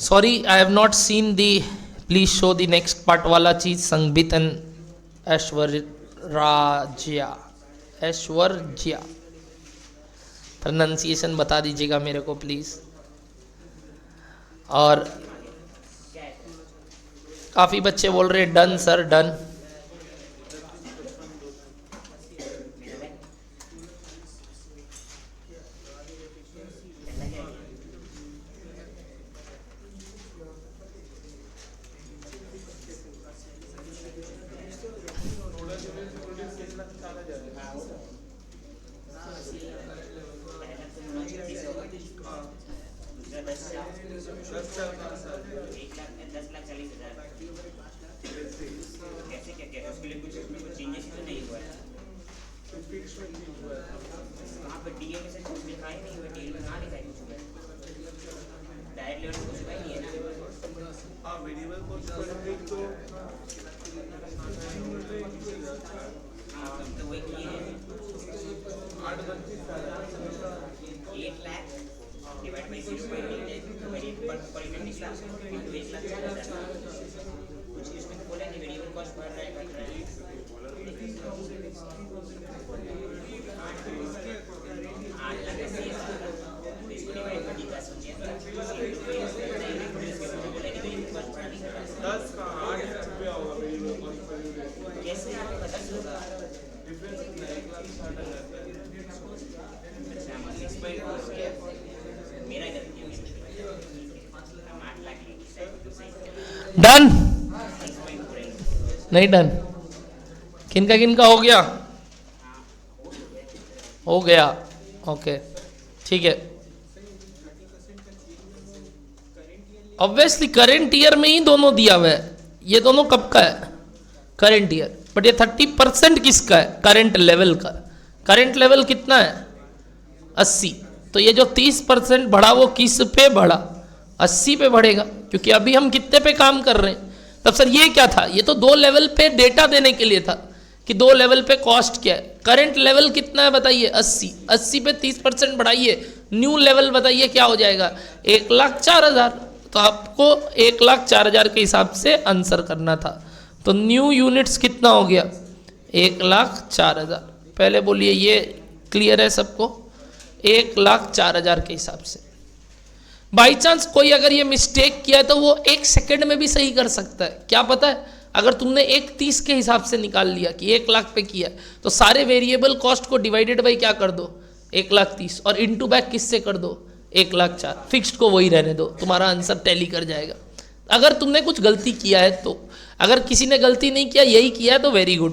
Sorry I have not seen the, please show the next part वाला चीज, संगीत एंड ऐश्वर्या, ऐश्वर्या प्रोनाउंसिएशन बता दीजिएगा मेरे को प्लीज। और काफी बच्चे बोल रहे हैं डन सर डन। डन नहीं डन, किनका हो गया, हो गया ओके ठीक है। ऑब्वियसली करंट ईयर में ही दोनों दिया हुआ है, ये दोनों कब का है, करंट ईयर, बट ये 30% किसका है, करंट लेवल का। करंट लेवल कितना है 80, तो ये जो 30% बढ़ा वो किस पे बढ़ा, 80 पे बढ़ेगा, क्योंकि अभी हम कितने पे काम कर रहे हैं। तब सर ये क्या था, ये तो 2 लेवल पे डेटा देने के लिए था कि 2 लेवल पे कॉस्ट क्या है। करंट लेवल कितना है बताइए 80, 80 पे 30% बढ़ाइए, न्यू लेवल बताइए क्या हो जाएगा 1,04,000। तो आपको 1,04,000 के हिसाब से आंसर करना था। तो न्यू यूनिट्स कितना हो गया 1,04,000। पहले बोलिए ये क्लियर है सबको, 1,04,000 के हिसाब से। बाई चांस कोई अगर ये मिस्टेक किया है तो वो 1 सेकंड में भी सही कर सकता है। क्या पता है, अगर तुमने 1,30 के हिसाब से निकाल लिया कि 1,00,000 पे किया है, तो सारे वेरिएबल कॉस्ट को डिवाइडेड बाई क्या कर दो 1,30,000 और इनटू बैक किससे कर दो 1,04,000, फिक्स्ड को वही रहने दो, तुम्हारा आंसर टैली कर जाएगा। अगर तुमने कुछ गलती किया है तो, अगर किसी ने गलती नहीं किया यही किया है तो वेरी गुड।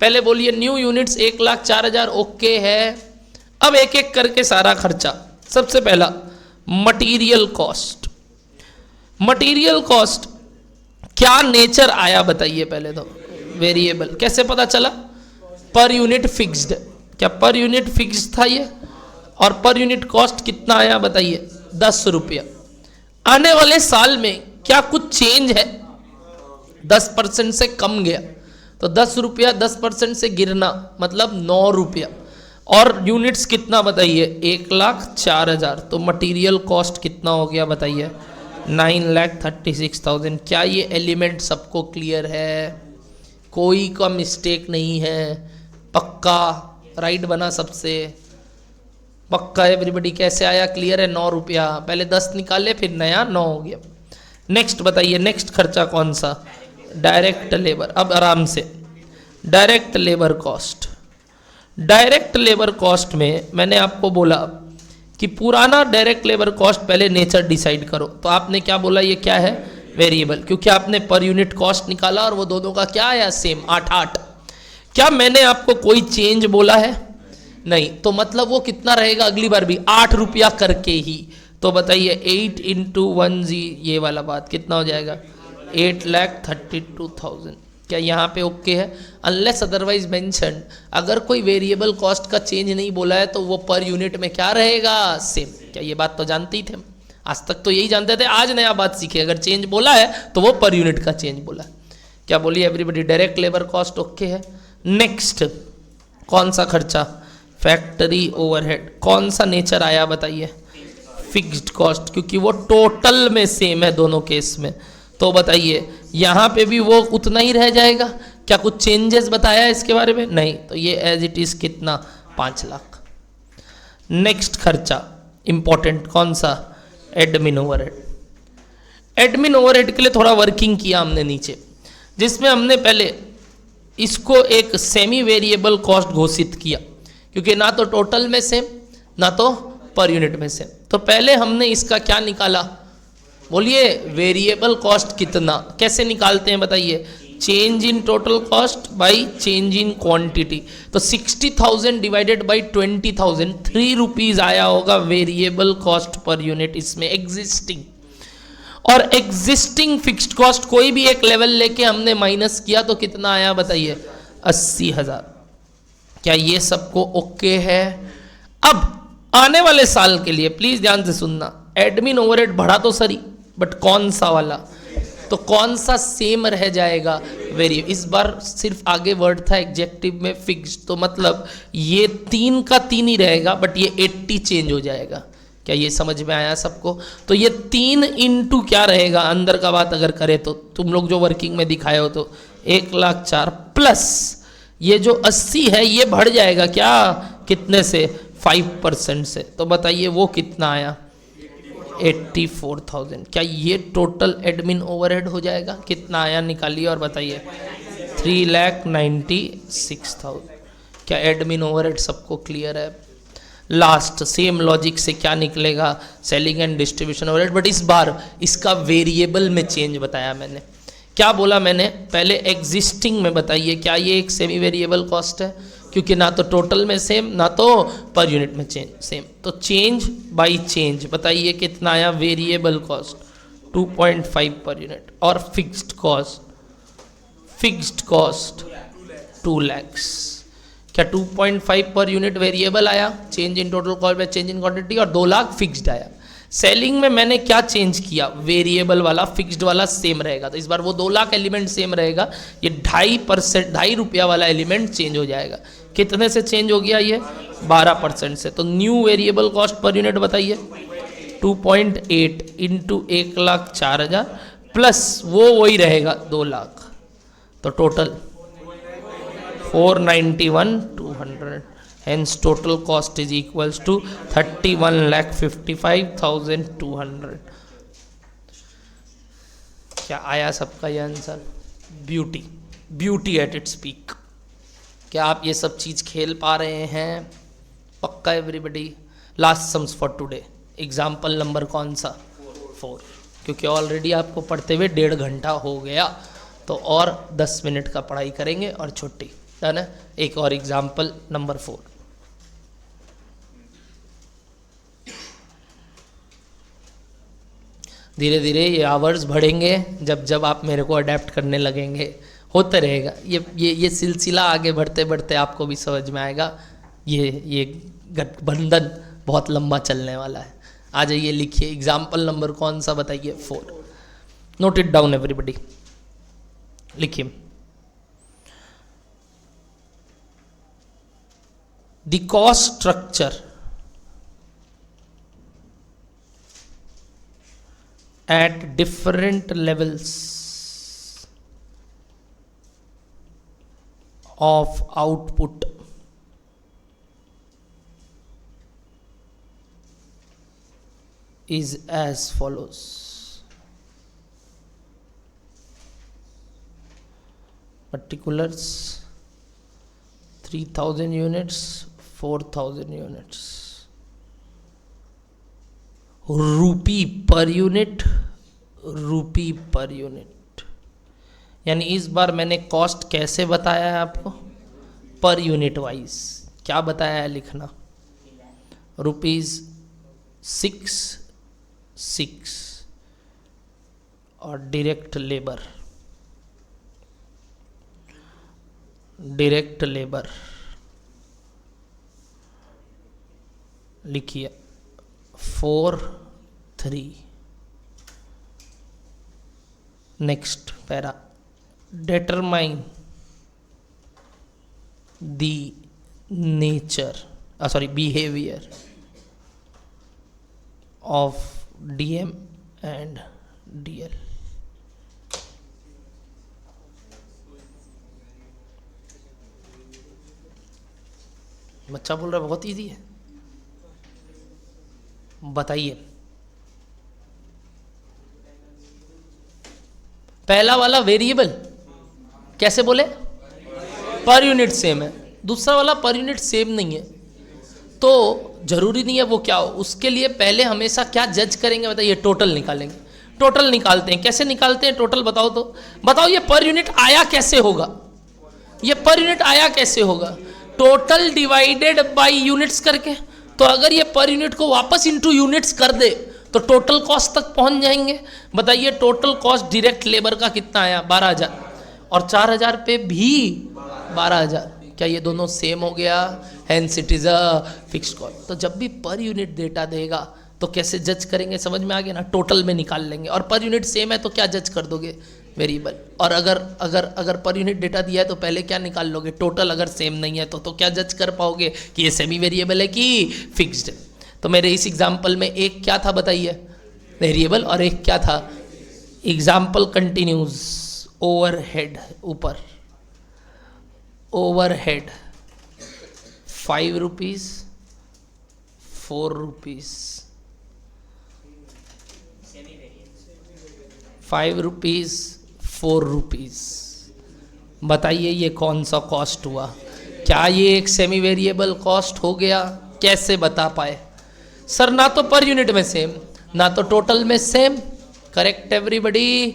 पहले बोलिए न्यू यूनिट्स 1,04,000 ओके है। अब एक एक करके सारा खर्चा। सबसे पहला मटीरियल कॉस्ट। मटीरियल कॉस्ट क्या नेचर आया बताइए पहले तो, वेरिएबल कैसे पता चला, पर यूनिट फिक्स्ड, क्या पर यूनिट फिक्स्ड था ये, और पर यूनिट कॉस्ट कितना आया बताइए 10 रुपया। आने वाले साल में क्या कुछ चेंज है, 10% से कम गया तो 10 रुपया 10% से गिरना मतलब 9 रुपया, और यूनिट्स कितना बताइए 1,04,000। तो मटेरियल कॉस्ट कितना हो गया बताइए 9,36,000। क्या ये एलिमेंट सबको क्लियर है, कोई का मिस्टेक नहीं है, पक्का राइट बना सबसे, पक्का एवरीबडी। कैसे आया क्लियर है 9 रुपया, पहले 10 निकाले फिर नया 9 हो गया। नेक्स्ट बताइए नेक्स्ट खर्चा कौन सा, डायरेक्ट लेबर। अब आराम से direct labour cost. Direct labour cost में मैंने आपको बोला कि पुराना डायरेक्ट लेबर कॉस्ट पहले नेचर डिसाइड करो, तो आपने क्या बोला ये क्या है वेरिएबल, क्योंकि आपने पर यूनिट कॉस्ट निकाला और वो दोनों का क्या आया सेम 8,8। क्या मैंने आपको कोई चेंज बोला है, नहीं, तो मतलब वो कितना रहेगा अगली बार भी 8 रुपया करके ही। तो बताइए 8 × 1 ये वाला बात कितना हो जाएगा 8,32,000। क्या यहाँ पे ओके है, अनलेस अदरवाइज मेंशन। अगर कोई वेरिएबल कॉस्ट का चेंज नहीं बोला है तो वो पर यूनिट में क्या रहेगा सेम। क्या ये बात तो जानते ही थे, आज तक तो यही जानते थे, आज नया बात सीखे। अगर चेंज बोला है तो वो पर यूनिट का चेंज बोला है। क्या बोलिए everybody, direct labour cost okay है। नेक्स्ट कौन सा खर्चा, फैक्ट्री ओवरहेड। कौन सा नेचर आया बताइए, फिक्स्ड कॉस्ट, क्योंकि वो टोटल में सेम है दोनों केस में। तो बताइए यहाँ पे भी वो उतना ही रह जाएगा, क्या कुछ चेंजेस बताया है इसके बारे में? नहीं। तो ये एज इट इज कितना, 5 लाख। नेक्स्ट खर्चा इंपॉर्टेंट कौन सा, एडमिन ओवरहेड। एडमिन ओवरहेड के लिए थोड़ा वर्किंग किया हमने नीचे, जिसमें हमने पहले इसको एक सेमी वेरिएबल कॉस्ट घोषित किया, क्योंकि ना तो टोटल में सेम ना तो पर यूनिट में सेम। तो पहले हमने इसका क्या निकाला, बोलिए वेरिएबल कॉस्ट कितना, कैसे निकालते हैं बताइए, change in total cost by change in quantity. तो 60,000 डिवाइडेड बाई 20,000, 3 रुपीज आया होगा वेरिएबल कॉस्ट पर यूनिट इसमें एग्जिस्टिंग। और एग्जिस्टिंग फिक्स्ड कॉस्ट कोई भी एक लेवल लेके हमने माइनस किया तो कितना आया बताइए, 80,000। क्या ये सबको ओके है? अब आने वाले साल के लिए प्लीज ध्यान से सुनना, एडमिन ओवरहेड बढ़ा तो सही, बट कौन सा वाला, तो कौन सा सेम रह जाएगा, वेरिएबल। इस बार सिर्फ आगे वर्ड था एग्जेक्टिव में फिक्स्ड, तो मतलब ये 3 का 3 ही रहेगा, बट ये 80 चेंज हो जाएगा। क्या ये समझ में आया सबको? तो ये 3 इंटू क्या रहेगा, अंदर का बात अगर करें तो तुम लोग जो वर्किंग में दिखाए हो तो 1,04,000 प्लस ये जो 80 है ये बढ़ जाएगा क्या, कितने से, 5% से। तो बताइए वो कितना आया, 84,000। क्या ये टोटल एडमिन ओवरहेड हो जाएगा? कितना आया निकालिए और बताइए, 3,96,000। क्या एडमिन ओवरहेड सबको क्लियर है? लास्ट सेम लॉजिक से क्या निकलेगा, selling and distribution overhead, but इस बार इसका वेरिएबल में चेंज बताया मैंने। क्या बोला मैंने पहले, एग्जिस्टिंग में बताइए क्या ये एक सेमी वेरिएबल कॉस्ट है, क्योंकि ना तो टोटल में सेम ना तो पर यूनिट में सेम। तो चेंज बाय चेंज बताइए कितना आया, वेरिएबल कॉस्ट 2.5 पर यूनिट, और फिक्स्ड कॉस्ट 2 लाख। क्या 2.5 पर यूनिट वेरिएबल आया, change in total cost by change in quantity, और 2 लाख फिक्स्ड आया। सेलिंग में मैंने क्या चेंज किया, वेरिएबल वाला फिक्स्ड वाला सेम रहेगा, तो इस बार वो 2 लाख एलिमेंट सेम रहेगा, ये 2.5% 2.5 रुपया वाला एलिमेंट चेंज हो जाएगा। कितने से चेंज हो गया ये, 12% से। तो new variable cost per unit बताइए, 2.8 इंटू 1,04,000 प्लस वो वही रहेगा 2 लाख, तो total 491,200। Hence total cost is equals to 31,55,200। क्या आया सबका ये answer? Beauty at its peak. क्या आप ये सब चीज़ खेल पा रहे हैं? पक्का everybody? Last sums for today, example number कौन सा, 4, क्योंकि ऑलरेडी आपको पढ़ते हुए 1.5 घंटा हो गया, तो और 10 मिनट का पढ़ाई करेंगे और छुट्टी, है ना। एक और एग्जाम्पल नंबर 4। धीरे धीरे ये आवर्स बढ़ेंगे, जब जब आप मेरे को अडेप्ट करने लगेंगे, होते रहेगा ये सिलसिला आगे बढ़ते बढ़ते आपको भी समझ में आएगा। ये गठबंधन बहुत लंबा चलने वाला है। आ जाइए, लिखिए एग्जाम्पल नंबर कौन सा बताइए, 4। नोट इट डाउन एवरीबडी, लिखिए। The cost structure at different levels of output is as follows. Particulars 3,000 units, 4,000 units, रूपी पर यूनिट। यानी इस बार मैंने कॉस्ट कैसे बताया है आपको, पर यूनिट वाइज। क्या बताया है लिखना, ₹6 और डायरेक्ट लेबर लिखिए 4,3। Next para, determine the behavior of DM and DL. बच्चा बोल रहा है बहुत इजी है, बताइए। पहला वाला वेरिएबल कैसे बोले, पर यूनिट सेम है, दूसरा वाला पर यूनिट सेम नहीं है, तो जरूरी नहीं है वो क्या हो। उसके लिए पहले हमेशा क्या जज करेंगे बताइए, टोटल निकालेंगे। टोटल निकालते हैं, कैसे निकालते हैं टोटल, बताओ तो बताओ। ये पर यूनिट आया कैसे होगा, ये पर यूनिट आया कैसे होगा, टोटल डिवाइडेड बाय यूनिट्स करके। तो अगर ये पर यूनिट को वापस इनटू यूनिट्स कर दे तो टोटल कॉस्ट तक पहुंच जाएंगे। बताइए टोटल कॉस्ट डायरेक्ट लेबर का कितना आया, 12,000, और 4,000 पे भी 12,000। क्या ये दोनों सेम हो गया, hence it is a fixed cost. तो जब भी पर यूनिट डेटा देगा तो कैसे जज करेंगे, समझ में आ गया ना, टोटल में निकाल लेंगे। और पर यूनिट सेम है तो क्या जज कर दोगे, वेरिएबल। और अगर अगर अगर पर यूनिट डेटा दिया है तो पहले क्या निकाल लोगे, टोटल। अगर सेम नहीं है तो क्या जज कर पाओगे कि ये सेमी वेरिएबल है कि फिक्स्ड है। तो मेरे इस एग्जाम्पल में एक क्या था बताइए, वेरिएबल, और एक क्या था, एग्जाम्पल कंटिन्यूज, ओवरहेड, ऊपर overhead 5 rupees 4 rupees, 5 rupees 4 rupees. बताइए ये कौन सा कॉस्ट हुआ, क्या ये एक सेमी वेरिएबल कॉस्ट हो गया, कैसे बता पाए सर, ना तो पर यूनिट में सेम ना तो टोटल में सेम। करेक्ट एवरीबडी,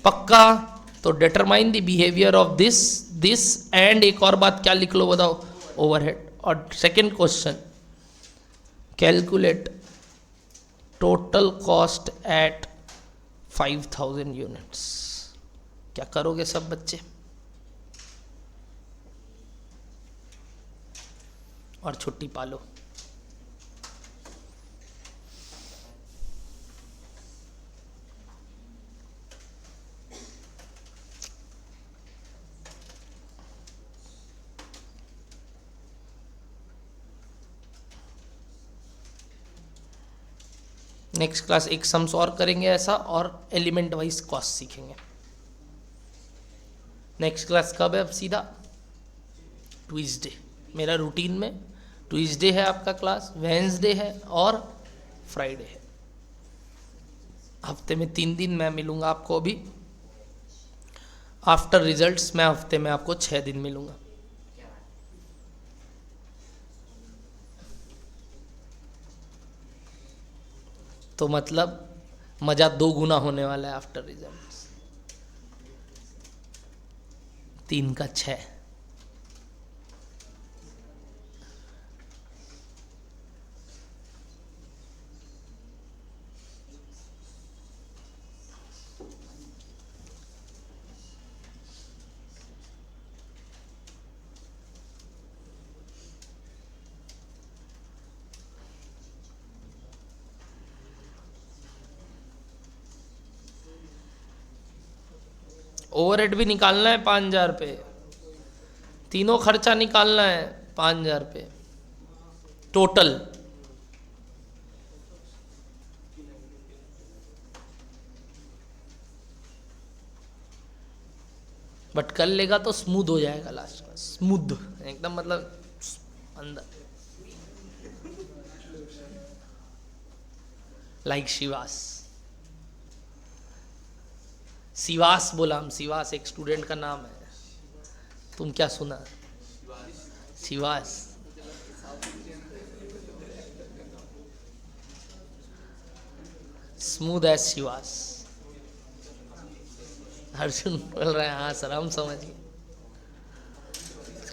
पक्का। तो determine the behaviour of this this and एक और बात क्या लिख लो बताओ, ओवरहेड। और second question, calculate total cost at 5,000 units. क्या करोगे सब बच्चे, और छुट्टी पालो। नेक्स्ट क्लास एक सम्स और करेंगे ऐसा, और एलिमेंट वाइज कॉस्ट सीखेंगे। नेक्स्ट क्लास कब है, अब सीधा ट्यूसडे। मेरा रूटीन में ट्यूसडे है आपका क्लास, वेंसडे है और फ्राइडे है। हफ्ते में 3 दिन मैं मिलूंगा आपको। अभी आफ्टर रिजल्ट्स मैं हफ्ते में आपको 6 दिन मिलूंगा। तो मतलब मजा 2 गुना होने वाला है आफ्टर रिजल्ट्स, 3 का 6। ओवरहेड भी निकालना है 5,000 पे, तीनों खर्चा निकालना है 5,000 पे टोटल। बट कर लेगा तो स्मूथ हो जाएगा लास्ट में, स्मूथ एकदम, मतलब अंदर लाइक शिवास। शिवास बोला हम, शिवास एक स्टूडेंट का नाम है, तुम क्या सुना, Chivas. Smooth as Chivas. Arjun बोल रहे हैं हाँ सर हम समझ गए,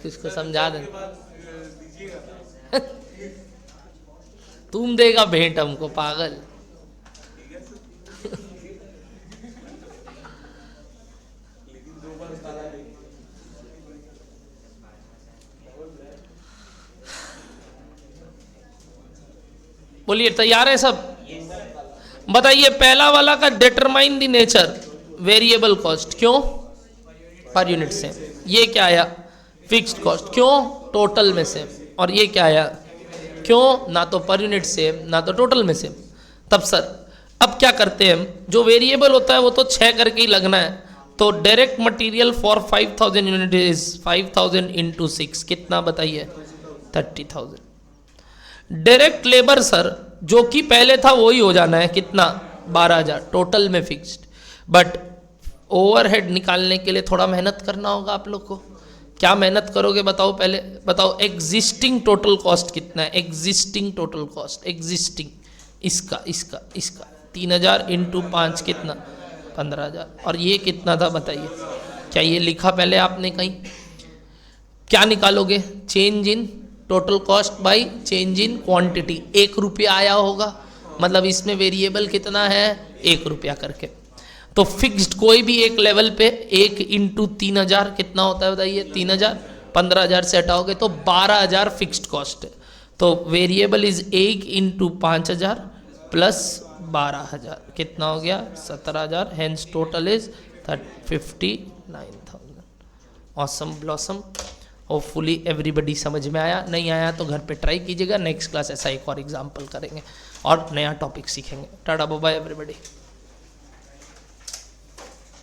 इसको समझा दें। तुम देगा भेंट हमको, पागल। बोलिए तैयार है सब। बताइए पहला वाला का determine the nature variable cost, क्यों, पर यूनिट सेम। ये क्या आया, फिक्स्ड कॉस्ट, क्यों, टोटल में सेम। और ये क्या आया, क्यों, ना तो पर यूनिट सेम ना तो टोटल में सेम। तब सर अब क्या करते हैं हम, जो वेरिएबल होता है वो तो 6 करके ही लगना है, तो direct material for 5000 unit is 5000 into 6, कितना बताइए 30,000। डायरेक्ट लेबर सर जो कि पहले था वही हो जाना है, कितना 12,000 टोटल में फिक्स्ड, बट ओवरहेड निकालने के लिए थोड़ा मेहनत करना होगा आप लोग को। क्या मेहनत करोगे बताओ, पहले बताओ एग्जिस्टिंग टोटल कॉस्ट कितना है, एग्जिस्टिंग टोटल कॉस्ट, एग्जिस्टिंग इसका 3,000 इंटू 5 कितना 15,000, और ये कितना था बताइए, क्या ये लिखा पहले आपने कहीं? क्या निकालोगे, change in total cost by change in quantity, 1 रुपया आया होगा, मतलब इसमें वेरिएबल कितना है 1 रुपया करके। तो फिक्स्ड कोई भी एक लेवल पे 1 इंटू 3,000 कितना होता है बताइए 3,000, 15,000 से हटाओगे तो 12,000 फिक्स्ड कॉस्ट है। तो वेरिएबल इज 1 इंटू 5,000 प्लस 12,000 कितना हो गया 17,000, hence total is 59,000। Awesome blossom, hopefully everybody समझ में आया, नहीं आया तो घर पे ट्राई कीजिएगा, नेक्स्ट क्लास ऐसा एक और एग्जाम्पल करेंगे और नया टॉपिक सीखेंगे। Tata bye bye everybody.